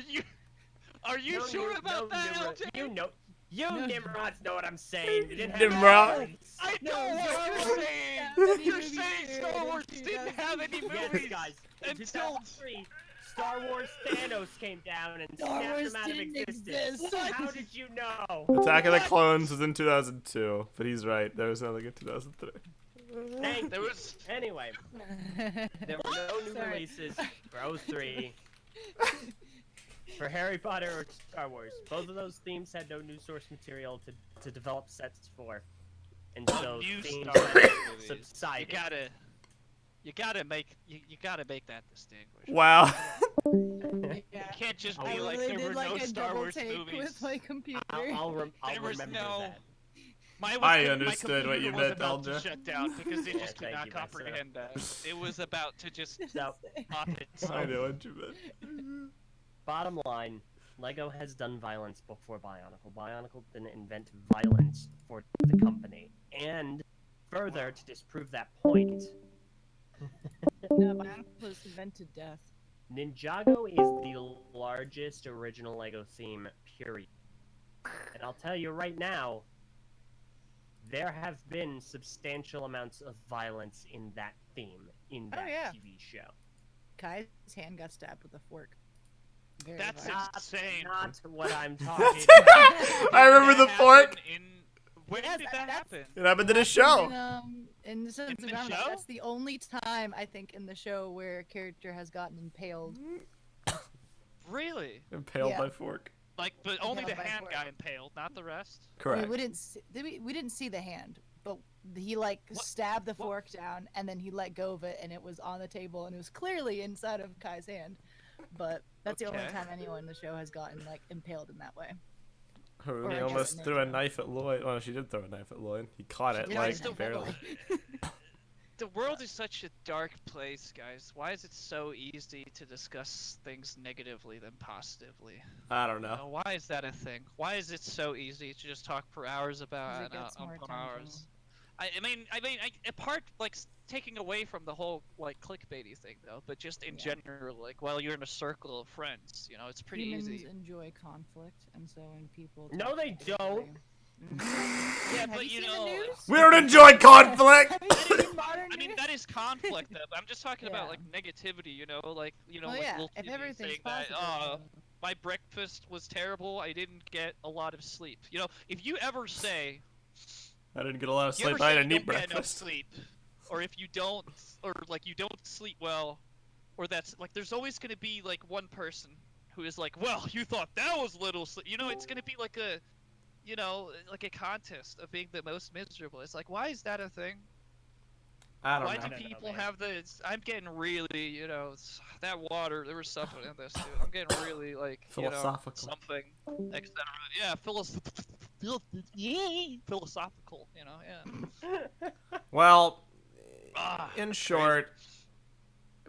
you sure about that, Eljay? You Nimrods know what I'm saying. You didn't have Nimrod. I know what you're saying. You're saying Star Wars didn't have any movies. Yes, guys. In until 2003, Star Wars Thanos came down and snapped him out of existence. How did you know? Attack of the Clones was in 2002, but he's right. There was nothing in 2003. There was. Anyway, there were no new releases for 03. For Harry Potter or Star Wars, both of those themes had no new source material to develop sets for, and so themes subsided. You gotta make that distinguish. Wow. You can't just be like there were no Star Wars movies. With my computer. I'll There was remember no. that. I understood what you meant, about to Eljay. shut down because it just could Thank not you, Meso. comprehend that. It was about to just So, pop it. I know what you meant. bottom line, Lego has done violence before Bionicle. Bionicle didn't invent violence for the company. And further, to disprove that point, No, Bionicle was invented death. Ninjago is the largest original Lego theme, period. And I'll tell you right now, there have been substantial amounts of violence in that theme, in that TV show. Kai's hand got stabbed with a fork. Very That's violent. insane. Not what I'm talking I remember the fork. When did that happen? It happened in a show. In the sense of Gambit, that's the only time I think in the show where a character has gotten impaled. Really? Impaled by fork. Like, but only the Impaled by hand fork. got impaled, not the rest. Correct. We didn't see the hand, but he stabbed the fork down and then he let go of it and it was on the table and it was clearly inside of Kai's hand. But that's the only time anyone in the show has gotten impaled in that way. Harumi almost threw a knife at Lloyd. Well, she did throw a knife at Lloyd. He caught it, barely. The world is such a dark place, guys. Why is it so easy to discuss things negatively than positively? I don't know. Why is that a thing? Why is it so easy to just talk for hours about it? I mean, apart taking away from the whole clickbaity thing though, but just in general, you're in a circle of friends, it's pretty easy. Humans enjoy conflict, and so when people No, they don't. Yeah, but we don't enjoy conflict. I mean, that is conflict though. I'm just talking about negativity, little if TV everything's saying positive, that, my breakfast was terrible, I didn't get a lot of sleep. If you ever say I didn't get a lot of you ever sleep. I say didn't you eat don't get enough breakfast. sleep, or if you don't, or you don't sleep well, or that's there's always gonna be one person who is well, you thought that was little sleep. It's gonna be a contest of being the most miserable. It's why is that a thing? I don't Why know. do people have this? I'm getting really, that water. There was something in this, dude. I'm getting really philosophical. Something, etc. Yeah, philosophical. Yeah. Well, in short,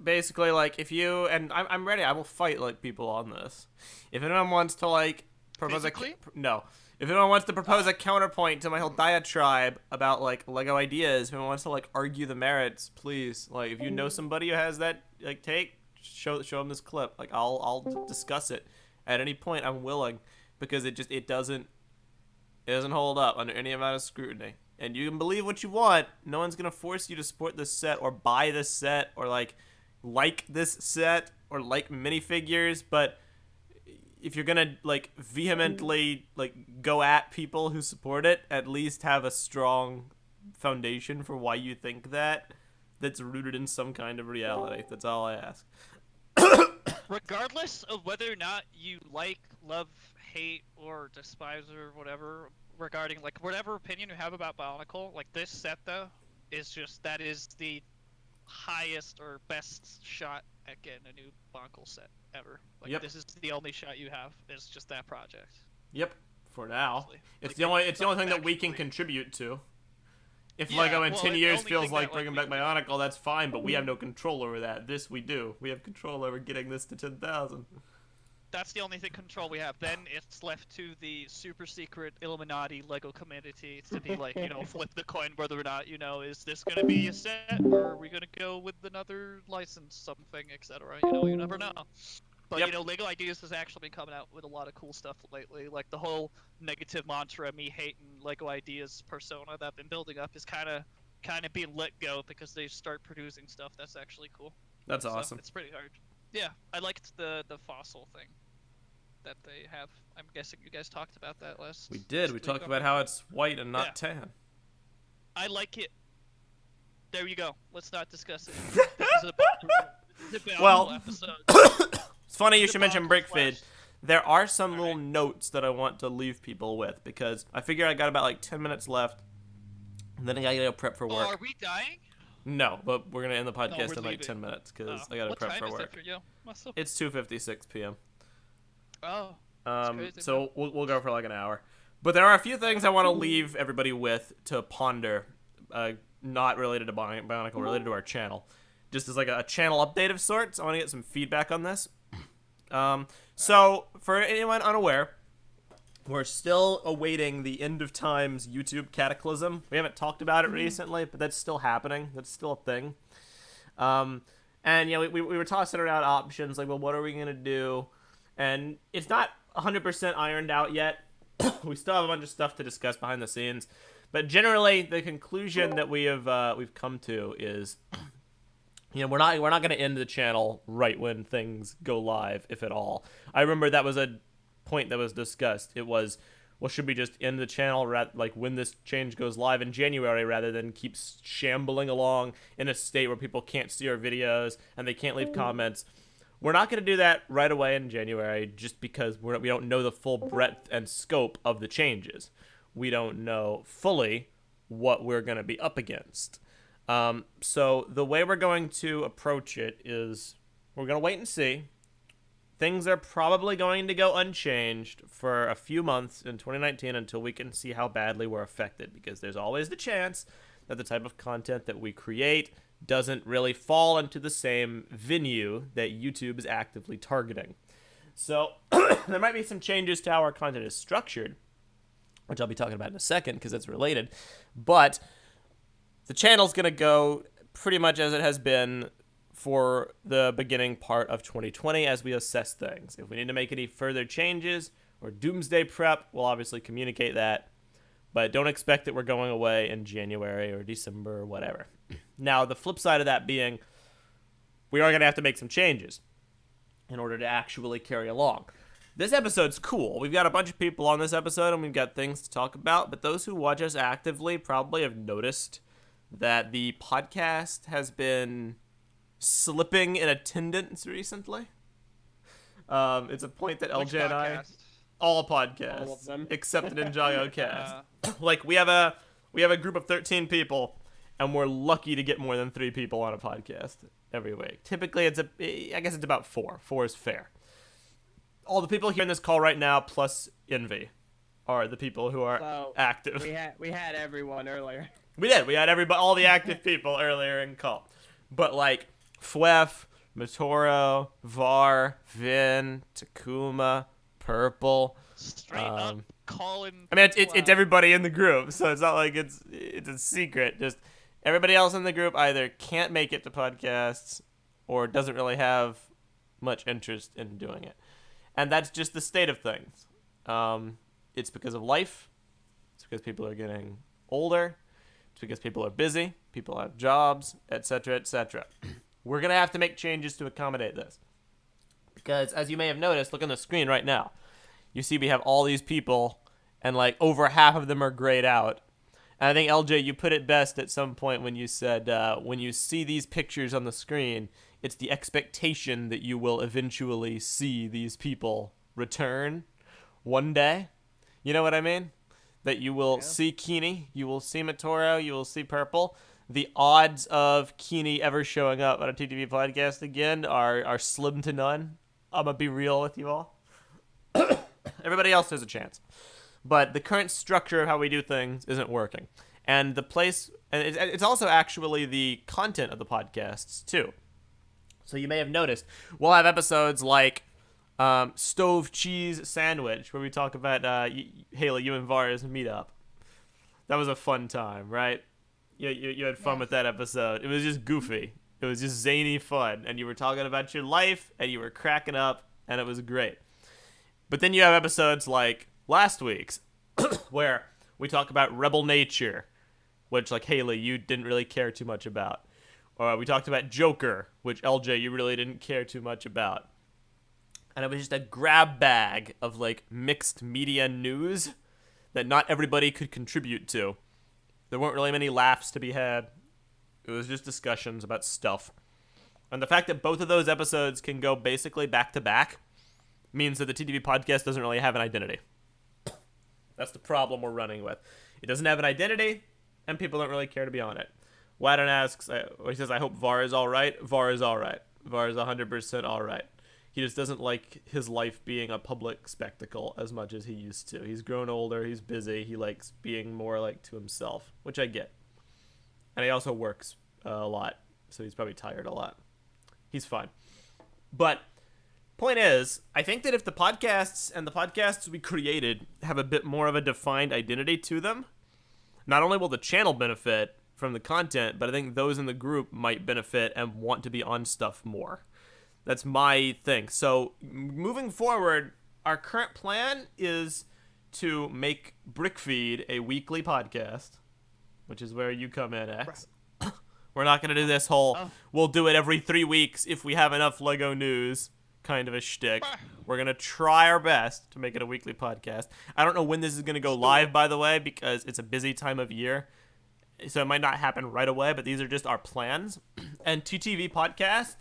basically, if you and I'm ready. I will fight people on this. If anyone wants to propose Physically? no. If anyone wants to propose a counterpoint to my whole diatribe about like Lego ideas, if anyone wants to like argue the merits, please. Like, if you know somebody who has that like take, show them this clip. Like, I'll discuss it at any point. I'm willing, because it doesn't hold up under any amount of scrutiny. And you can believe what you want. No one's gonna force you to support this set or buy this set or like this set or like minifigures, but if you're gonna like vehemently like go at people who support it, at least have a strong foundation for why you think that's rooted in some kind of reality. That's all I ask. Regardless of whether or not you like, love, hate, or despise or whatever regarding like whatever opinion you have about Bionicle, like this set though that is the highest or best shot at getting a new Bionicle set ever. Like, yep. This is the only shot you have. It's just that project. Yep. For now, Honestly. it's like, the only thing that we can contribute to. If Lego in 10 years feels like bringing back Bionicle, that's fine, but we have no control over that. This we do. We have control over getting this to 10,000. That's the only control we have. Then it's left to the super secret Illuminati Lego community to be like, flip the coin whether or not, is this going to be a set, or are we going to go with another license, something, etc. You never know. But, yep. Lego Ideas has actually been coming out with a lot of cool stuff lately. Like, the whole negative mantra, me hating Lego Ideas persona that I've been building up is kind of being let go because they start producing stuff that's actually cool. That's awesome. It's pretty hard. Yeah, I liked the fossil thing that they have. I'm guessing you guys talked about that last. We did. We talked about how it's white and not tan. I like it. There you go. Let's not discuss it. This is a well, episode. It's funny you should mention Brickfeed. There are some little notes that I want to leave people with, because I figure I got about like 10 minutes left, and then I gotta go prep for work. Oh, are we dying? No, but we're gonna end the podcast in like 10 minutes because I gotta prep for work. What time is it for you? Myself? It's 2:56 p.m. Oh. Crazy, so we'll go for like an hour. But there are a few things I want to leave everybody with to ponder, not related to Bionicle, related to our channel. Just as like a channel update of sorts. I want to get some feedback on this. So for anyone unaware, we're still awaiting the end of times YouTube cataclysm. We haven't talked about it recently, but that's still happening. That's still a thing. And we were tossing around options like, well, what are we gonna do? And it's not 100% ironed out yet. We still have a bunch of stuff to discuss behind the scenes, but generally the conclusion that we've come to is, we're not going to end the channel right when things go live, if at all. I remember that was a point that was discussed. It was, well, should we just end the channel like when this change goes live in January, rather than keep shambling along in a state where people can't see our videos and they can't leave comments? We're not going to do that right away in January, just because we don't know the full breadth and scope of the changes. We don't know fully what we're going to be up against. So the way we're going to approach it is we're going to wait and see. Things are probably going to go unchanged for a few months in 2019 until we can see how badly we're affected, because there's always the chance that the type of content that we create doesn't really fall into the same venue that YouTube is actively targeting. So there might be some changes to how our content is structured, which I'll be talking about in a second because it's related. But the channel's going to go pretty much as it has been for the beginning part of 2020 as we assess things. If we need to make any further changes or doomsday prep, we'll obviously communicate that. But don't expect that we're going away in January or December or whatever. Now, the flip side of that being, we are going to have to make some changes in order to actually carry along. This episode's cool. We've got a bunch of people on this episode, and we've got things to talk about. But those who watch us actively probably have noticed that the podcast has been slipping in attendance recently. It's a point that Eljay and I... All podcasts, all of them, except the Ninjago cast. Like we have a group of 13 people, and we're lucky to get more than 3 people on a podcast every week. Typically, I guess it's about 4. 4 is fair. All the people here in this call right now, plus Invi, are the people who are active. We had everyone earlier. We did. We had all the active people earlier in call, but like Fwef, Matoro, Var, Vin, Takuma, Purple, Straight up calling. I mean, it's people out. everybody in the group, so it's not like it's a secret. Just everybody else in the group either can't make it to podcasts or doesn't really have much interest in doing it. And that's just the state of things. It's because of life. It's because people are getting older. It's because people are busy. People have jobs, etc., etc. We're going to have to make changes to accommodate this. Because as you may have noticed, look on the screen right now. You see we have all these people, and like over half of them are grayed out. And I think, Eljay, you put it best at some point when you said, when you see these pictures on the screen, it's the expectation that you will eventually see these people return one day. You know what I mean? That you will see Keeney, you will see Matoro, you will see Purple. The odds of Keeney ever showing up on a TTV podcast again are slim to none. I'm going to be real with you all. Everybody else has a chance. But the current structure of how we do things isn't working. And the place, and it's also actually the content of the podcasts, too. So you may have noticed, we'll have episodes like Stove Cheese Sandwich, where we talk about Hayley, you and Vara's meetup. That was a fun time, right? You had fun with that episode. It was just goofy. It was just zany fun. And you were talking about your life, and you were cracking up, and it was great. But then you have episodes like last week's, where we talk about Rebel Nature, which, like, Hayley, you didn't really care too much about. Or we talked about Joker, which, Eljay, you really didn't care too much about. And it was just a grab bag of, like, mixed media news that not everybody could contribute to. There weren't really many laughs to be had. It was just discussions about stuff. And the fact that both of those episodes can go basically back to back means that the TTV podcast doesn't really have an identity. That's the problem we're running with. It doesn't have an identity, and people don't really care to be on it. Wadden asks, he says, I hope Var is all right. Var is all right. Var is 100% all right. He just doesn't like his life being a public spectacle as much as he used to. He's grown older. He's busy. He likes being more like to himself, which I get. And he also works a lot, so he's probably tired a lot. He's fine. But point is, I think that if the podcasts and the podcasts we created have a bit more of a defined identity to them, not only will the channel benefit from the content, but I think those in the group might benefit and want to be on stuff more. That's my thing. So moving forward, our current plan is to make Brickfeed a weekly podcast, which is where you come in, X. We're not going to do this whole, we'll do it every 3 weeks if we have enough Lego news kind of a shtick. We're going to try our best to make it a weekly podcast. I don't know when this is going to go live, by the way, because it's a busy time of year. So it might not happen right away, but these are just our plans. And TTV podcast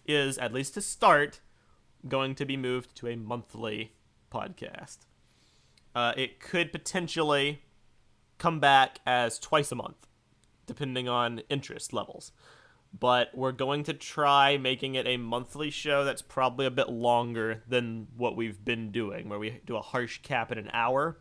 is, at least to start, going to be moved to a monthly podcast. It could potentially come back as twice a month, depending on interest levels. But we're going to try making it a monthly show that's probably a bit longer than what we've been doing, where we do a harsh cap at an hour.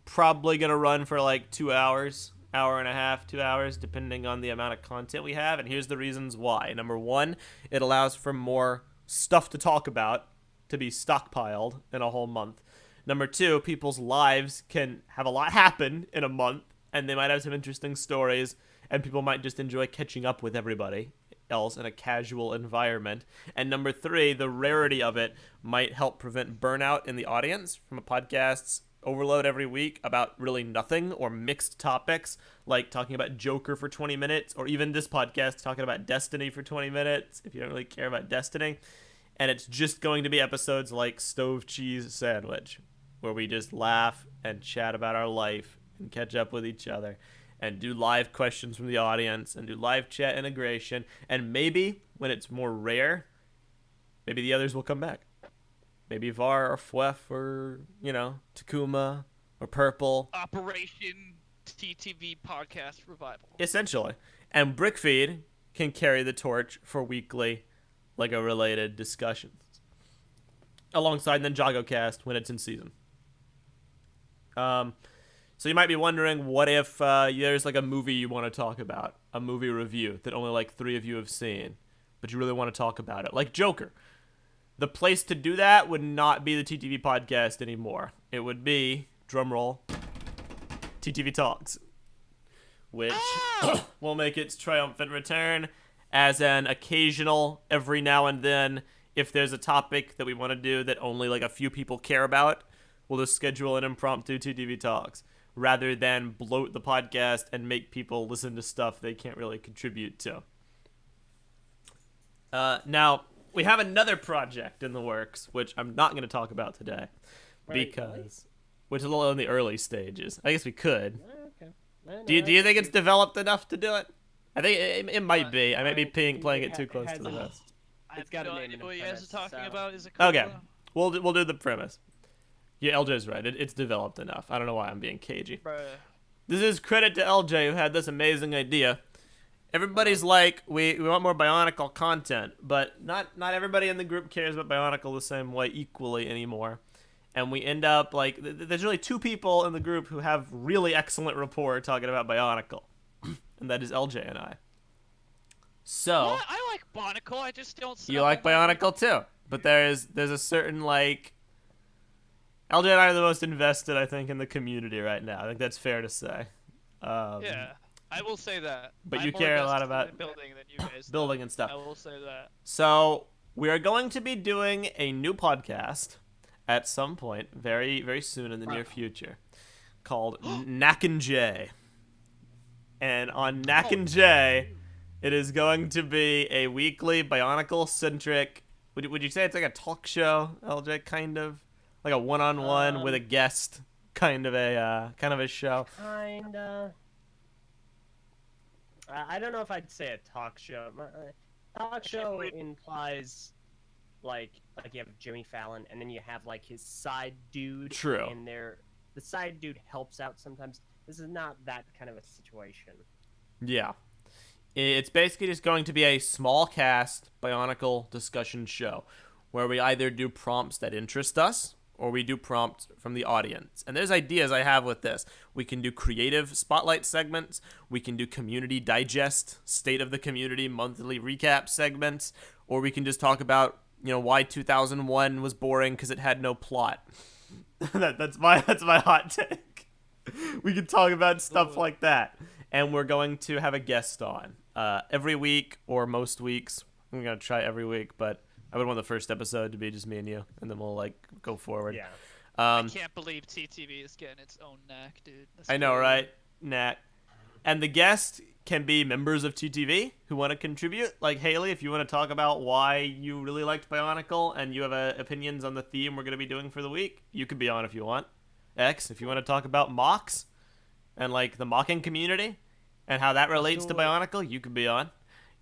Probably going to run for like 2 hours, hour and a half, 2 hours, depending on the amount of content we have. And here's the reasons why. Number one, it allows for more stuff to talk about to be stockpiled in a whole month. Number two, people's lives can have a lot happen in a month, and they might have some interesting stories, and people might just enjoy catching up with everybody else in a casual environment. And number three, the rarity of it might help prevent burnout in the audience from a podcast's overload every week about really nothing or mixed topics, like talking about Joker for 20 minutes, or even this podcast talking about Destiny for 20 minutes, if you don't really care about Destiny. And it's just going to be episodes like Stove Cheese Sandwich, where we just laugh and chat about our life and catch up with each other and do live questions from the audience and do live chat integration. And maybe when it's more rare, maybe the others will come back. Maybe Var or Fwef or, Takuma or Purple. Operation TTV podcast revival. Essentially. And Brickfeed can carry the torch for weekly Lego-related discussions, alongside Ninjago cast when it's in season. So you might be wondering, what if there's like a movie you want to talk about, a movie review that only like 3 of you have seen, but you really want to talk about it, like Joker. The place to do that would not be the TTV podcast anymore. It would be drum roll, TTV Talks, which will make its triumphant return as an occasional, every now and then, if there's a topic that we want to do that only like a few people care about, we'll just schedule an impromptu TTV Talks rather than bloat the podcast and make people listen to stuff they can't really contribute to. Now, we have another project in the works, which I'm not going to talk about today, because which is a little in the early stages. I guess we could. Okay. Do you think it's developed enough to do it? I think it might be. I might be playing it too close to the vest. It's got a name and a What you guys premise, are talking so- about is a code. Okay, we'll do the premise. Yeah, Eljay's right. It's developed enough. I don't know why I'm being cagey. Bruh. This is credit to Eljay, who had this amazing idea. Everybody's like, we want more Bionicle content, but not everybody in the group cares about Bionicle the same way equally anymore. And we end up, like, there's really two people in the group who have really excellent rapport talking about Bionicle. And that is Eljay and I. So... What? I like Bionicle, I just don't... You like Bionicle too, but there's a certain, like... Eljay and I are the most invested, I think, in the community right now. I think that's fair to say. Yeah, I will say that. But I'm you more care a lot invested about in building than you guys. building and stuff. I will say that. So we are going to be doing a new podcast at some point, very, very soon in the near future, called Knack and Jay. And on Knack and Jay, it is going to be a weekly Bionicle-centric... Would you say it's like a talk show, Eljay, kind of? Like a one-on-one with a guest, kind of a show. Kinda. I don't know if I'd say a talk show. Talk show implies like you have Jimmy Fallon, and then you have like his side dude. True. And the side dude helps out sometimes. This is not that kind of a situation. Yeah. It's basically just going to be a small cast Bionicle discussion show where we either do prompts that interest us or we do prompts from the audience. And there's ideas I have with this. We can do creative spotlight segments. We can do community digest, state of the community monthly recap segments. Or we can just talk about, why 2001 was boring because it had no plot. That's my hot take. We can talk about stuff like that. And we're going to have a guest on every week or most weeks. I'm going to try every week, but I would want the first episode to be just me and you, and then we'll go forward. Yeah. I can't believe TTV is getting its own knack, dude. That's I know, crazy. right? Knack. And the guest can be members of TTV who want to contribute. Like Hayley, if you want to talk about why you really liked Bionicle and you have opinions on the theme we're going to be doing for the week, you can be on if you want. X, if you want to talk about mocks and like the mocking community and how that relates to Bionicle, you can be on.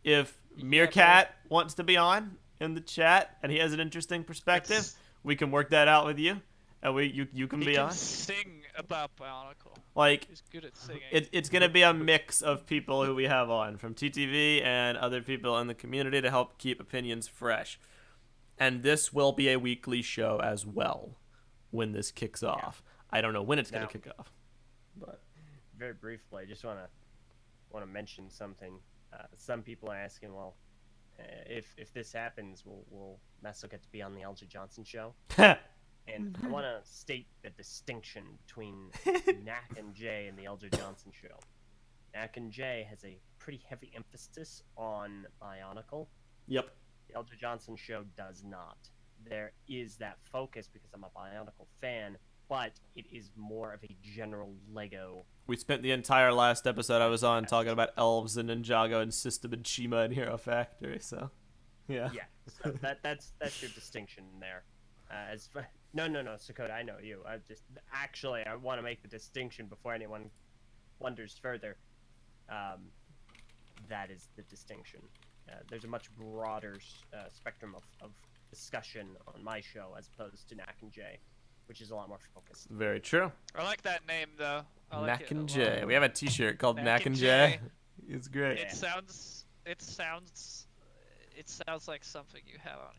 If Meerkat wants to be on in the chat and he has an interesting perspective, we can work that out with you, and you can He be can on. sing about Bionicle. Like, He's good at singing. it's gonna be a mix of people who we have on from TTV and other people in the community to help keep opinions fresh. And this will be a weekly show as well when this kicks off. I don't know when it's gonna kick off, but Very briefly, I just want to mention something. Some people are asking, well, if this happens, will Meso get to be on the Eljay Johnson show? And I want to state the distinction between Knack and Jay and the Eljay Johnson show. Knack and Jay has a pretty heavy emphasis on Bionicle. Yep. The Eljay Johnson show does not. There is that focus because I'm a Bionicle fan, but it is more of a general Lego. We spent the entire last episode I was on talking about elves and Ninjago and System and Chima and Hero Factory, so yeah. Yeah, so that's your distinction there. No, Sokoda, I know you. I want to make the distinction before anyone wonders further. That is the distinction. There's a much broader spectrum of discussion on my show as opposed to Knack and Jay, which is a lot more focused. Very true. I like that name though. I like Knack it and a lot. Jay. We have a T-shirt called Knack Knack and and Jay. Jay. It's great. It sounds like something you have on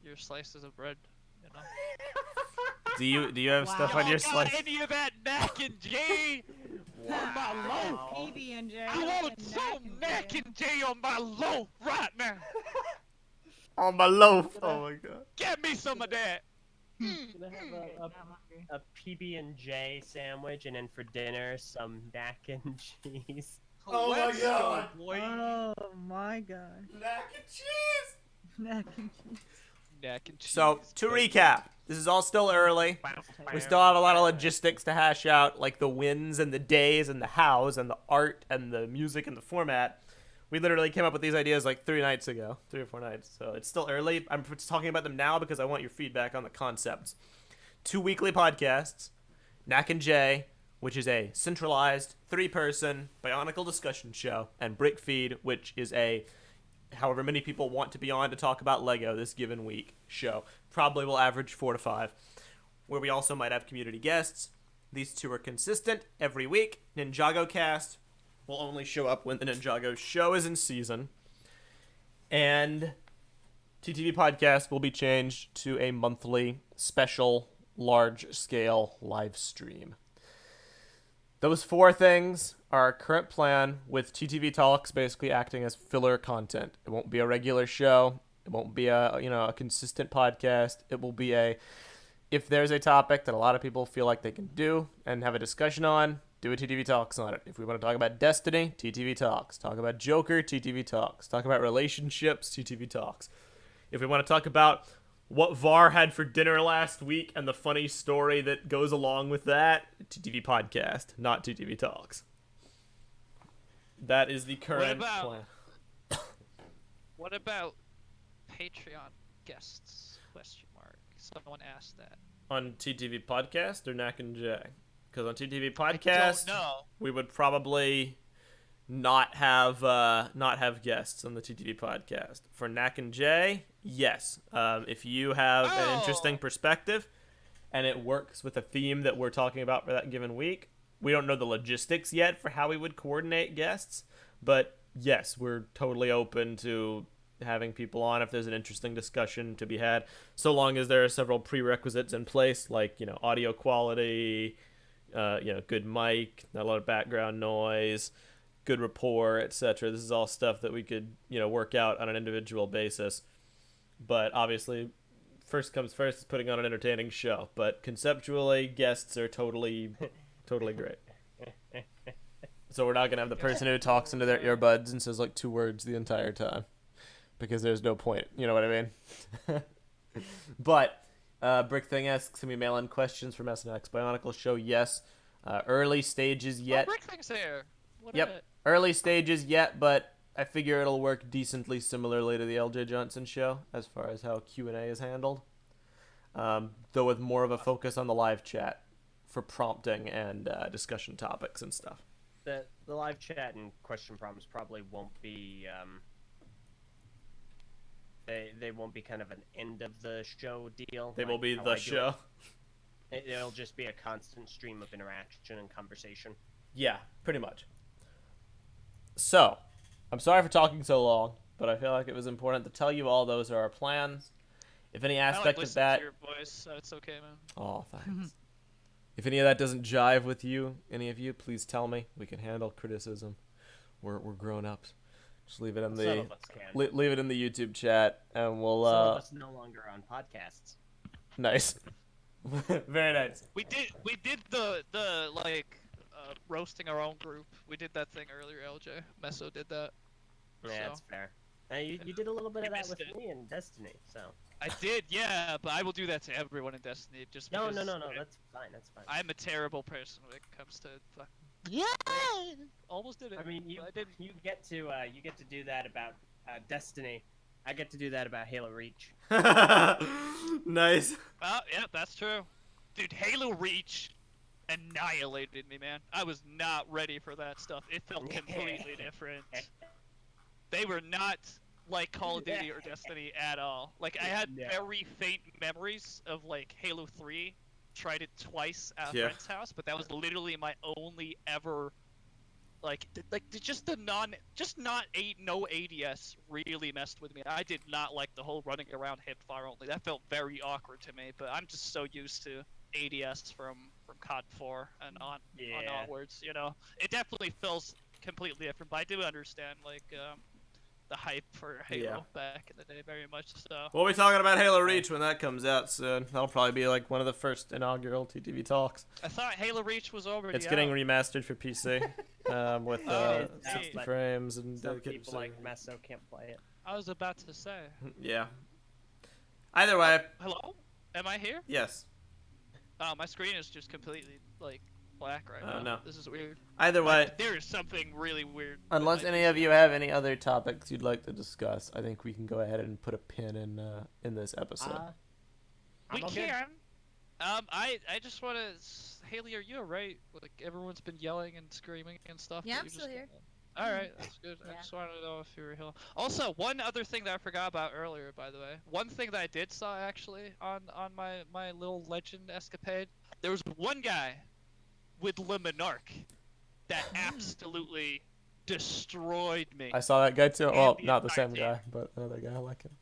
your slices of bread. You know. Do you have stuff on your got slice? any of that Knack and Jay on my loaf? PB&J. I want some Knack and Jay on my loaf right now. On my loaf. Oh my god. Get me some of that. Gonna have a PB&J sandwich, and then for dinner some mac and cheese. Oh my Let's God. go, boy. Oh my god. Mac and cheese. Mac and cheese. Mac and cheese. So to recap, this is all still early. We still have a lot of logistics to hash out, like the wins and the days and the hows and the art and the music and the format. We literally came up with these ideas like 3 or 4 nights. So it's still early. I'm talking about them now because I want your feedback on the concepts. 2 weekly podcasts, Knack and Jay, which is a centralized 3-person Bionicle discussion show, and Brick Feed, which is a however many people want to be on to talk about Lego this given week show. Probably will average 4 to 5, where we also might have community guests. These 2 are consistent every week. Ninjago cast will only show up when the Ninjago show is in season. And TTV podcast will be changed to a monthly special large-scale live stream. Those 4 things are our current plan, with TTV Talks basically acting as filler content. It won't be a regular show. It won't be a consistent podcast. It will be if there's a topic that a lot of people feel like they can do and have a discussion on, do a TTV Talks on it. If we want to talk about Destiny, TTV Talks. Talk about Joker, TTV Talks. Talk about relationships, TTV Talks. If we want to talk about what VAR had for dinner last week and the funny story that goes along with that, TTV Podcast, not TTV Talks. That is the current plan. What about Patreon guests? Question mark. Someone asked that. On TTV Podcast or Knack and Jay? Because on TTV I Podcast, don't know. we would probably not have guests on the TTV Podcast. For Knack and Jay, yes. If you have an interesting perspective and it works with a theme that we're talking about for that given week, we don't know the logistics yet for how we would coordinate guests, but yes, we're totally open to having people on if there's an interesting discussion to be had, so long as there are several prerequisites in place, like audio quality, good mic, not a lot of background noise, good rapport, etc. This is all stuff that we could work out on an individual basis. But obviously, first comes first is putting on an entertaining show. But conceptually, guests are totally great. So we're not gonna have the person who talks into their earbuds and says like 2 words the entire time, because there's no point. You know what I mean? But Brick Thing asks, can we mail in questions for SNX Bionicle show? Yes. Early stages yet. Oh, Brick Thing's here. What Yep. a- Early stages yet, but I figure it'll work decently similarly to the Eljay Johnson show as far as how Q&A is handled. Though with more of a focus on the live chat for prompting and discussion topics and stuff. The live chat and question prompts probably won't be they won't be kind of an end of the show deal. They will like be how the I do show. It'll just be a constant stream of interaction and conversation. Yeah, pretty much. So, I'm sorry for talking so long, but I feel like it was important to tell you all those are our plans. If any I like aspect of listening that... to your voice, so it's okay, man. Oh, thanks. If any of that doesn't jive with you, any of you, please tell me. We can handle criticism. We're grown-ups. Just leave it in Some the of us can. leave it in the YouTube chat, and we'll Some of us no longer on podcasts. nice. Very nice. We did the roasting our own group. We did that thing earlier, Eljay. Meso did that. Yeah, So. that's fair. You did a little bit You of that missed with it. me in Destiny, so. I did, yeah, but I will do that to everyone in Destiny. Just No, because that's fine, that's fine. I'm a terrible person when it comes to. Yeah, almost did it. I mean, you but I didn't. you get to do that about Destiny. I get to do that about Halo Reach. Nice. Well, yeah, that's true. Dude, Halo Reach annihilated me, man. I was not ready for that stuff. It felt completely different. They were not like Call of Duty or Destiny at all. Like, I had very faint memories of, like, Halo 3. Tried it twice at a friend's house, but that was literally my only ever, no ADS really messed with me. I did not like the whole running around hipfire only. That felt very awkward to me, but I'm just so used to ADS from COD 4 and on onwards, It definitely feels completely different, but I do understand, the hype for Halo Yeah. back in the day very much. So We'll be talking about Halo Reach when that comes out soon. That'll probably be like one of the first inaugural TTV talks. I thought Halo Reach was already It's getting out. remastered for PC with Oh, 60 but frames and Some dedicated people like Meso can't play it. I was about to say. Yeah. Either way, Hello? Am I here? yes. Oh, my screen is just completely like black right Oh, now. no. This is weird. Either way, Like, there is something really weird. with unless my any of you have any other topics you'd like to discuss, I think we can go ahead and put a pin in this episode. We I'm okay. can. I just want to. Hayley, are you alright? Like everyone's been yelling and screaming and stuff. Yeah, but I'm you're still just- here. All right, that's good. I Yeah. just wanted to know if you were here. Also, one other thing that I forgot about earlier, by the way. One thing that I did saw actually on my little legend escapade. There was one guy with Le Monarch that absolutely destroyed me. I saw that guy too. And Well, the not the entire same team. guy, but another guy like him.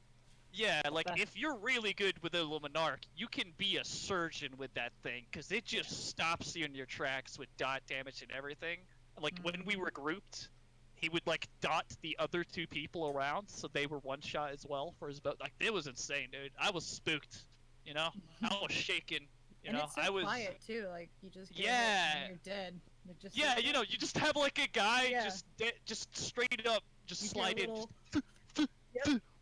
Yeah, like if you're really good with a Luminarch, you can be a surgeon with that thing, because it just stops you in your tracks with dot damage and everything. Like when we were grouped, he would like dot the other two people around, so they were one shot as well for his boat. Like it was insane, dude. I was spooked. You know, I was shaking. You And know, it's so I was. quiet too. Like you just get hit Yeah. and you're dead. It just Yeah, you know, you just have like a guy Yeah. just straight up just You get a slide in. little-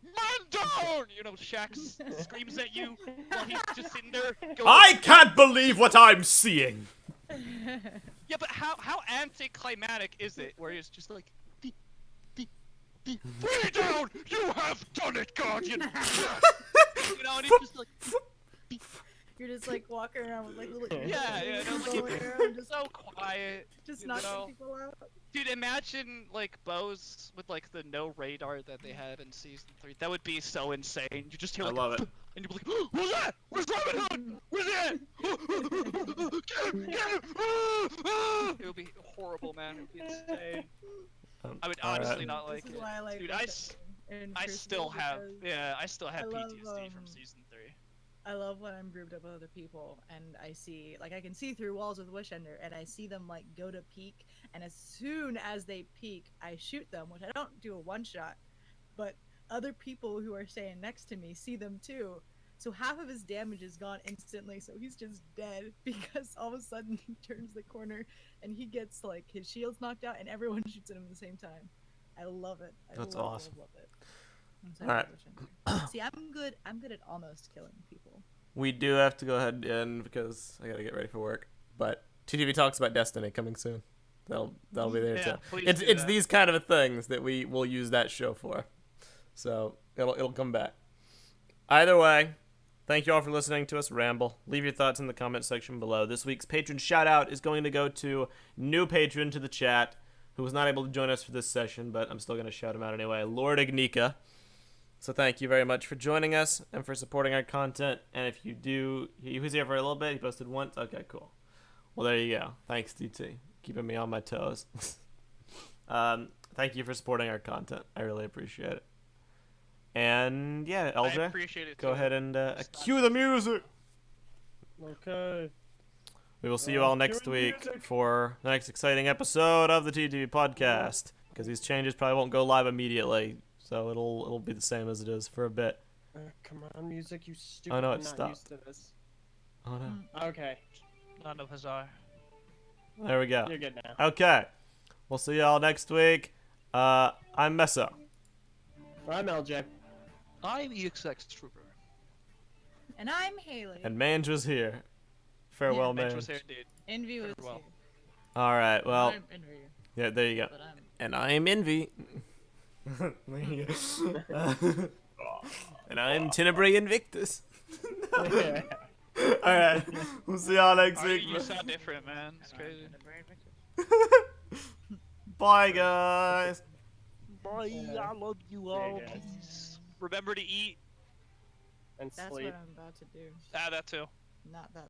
Man down! You know, Shaq screams at you while he's just sitting there going, I can't believe what I'm seeing. yeah, but how anticlimactic is it where it's just like, Three down! You have done it, Guardian! You know, and he's just like, You're just like walking around with like little yeah, no, like, rolling around, just so quiet. just you knocking know. people out. Dude, imagine like bows with like the no radar that they have in season 3. That would be so insane. You just hear I like, love it. and you'd be like, who's that? Where's Robin Hood? Where's that? Get him! Get him! It would be horrible, man. It would be insane. I would Alright. honestly not like This is it. why I like Dude, in I still Crucible, have, because yeah, I still have I love, PTSD from season 3. I love when I'm grouped up with other people and I see, like, I can see through walls with Wishender and I see them, like, go to peek, and as soon as they peek, I shoot them, which I don't do a one-shot, but other people who are staying next to me see them too, so half of his damage is gone instantly, so he's just dead, because all of a sudden he turns the corner and he gets, like, his shield's knocked out and everyone shoots at him at the same time. I love it. That's love, awesome. Love it. I'm so Alright. Wishender. See, I'm good at almost killing people. We do have to go ahead and end because I gotta get ready for work. But TTV talks about Destiny coming soon. That'll be there Yeah, too. please It's do it's that. these kind of things that we will use that show for. So it'll come back. Either way, thank you all for listening to us ramble. Leave your thoughts in the comment section below. This week's patron shout out is going to go to new patron to the chat who was not able to join us for this session, but I'm still gonna shout him out anyway. Lord Ignika. So thank you very much for joining us and for supporting our content. And if you do, he was here for a little bit. He posted once. Okay, cool. Well, there you go. Thanks, DT. Keeping me on my toes. Thank you for supporting our content. I really appreciate it. And yeah, I Eljay, appreciate it go too. ahead and cue the music. Okay. We will see you all next week for the next exciting episode of the TTV podcast. Because these changes probably won't go live immediately. So it'll be the same as it is for a bit. Come on, music, you stupid. Oh, no, I'm it not stopped. used to this. Oh no. Okay, None of us are. There we go. you're good now. Okay. We'll see y'all next week. I'm Meso. I'm LJ. I'm EXX Trooper. And I'm Hayley. And Mange was here. Farewell, Mitch Mange. was here, dude. Envy was Farewell. here. Alright, well, I'm Envy, yeah, there you go. but I'm And I'm Invi. And I'm Tenebrae Invictus. Alright, we'll see y'all next week. You sound different, man. It's crazy. Bye, guys. Bye. I love you all. Peace. Remember to eat. And That's sleep. what I'm about to do. That too. Not that.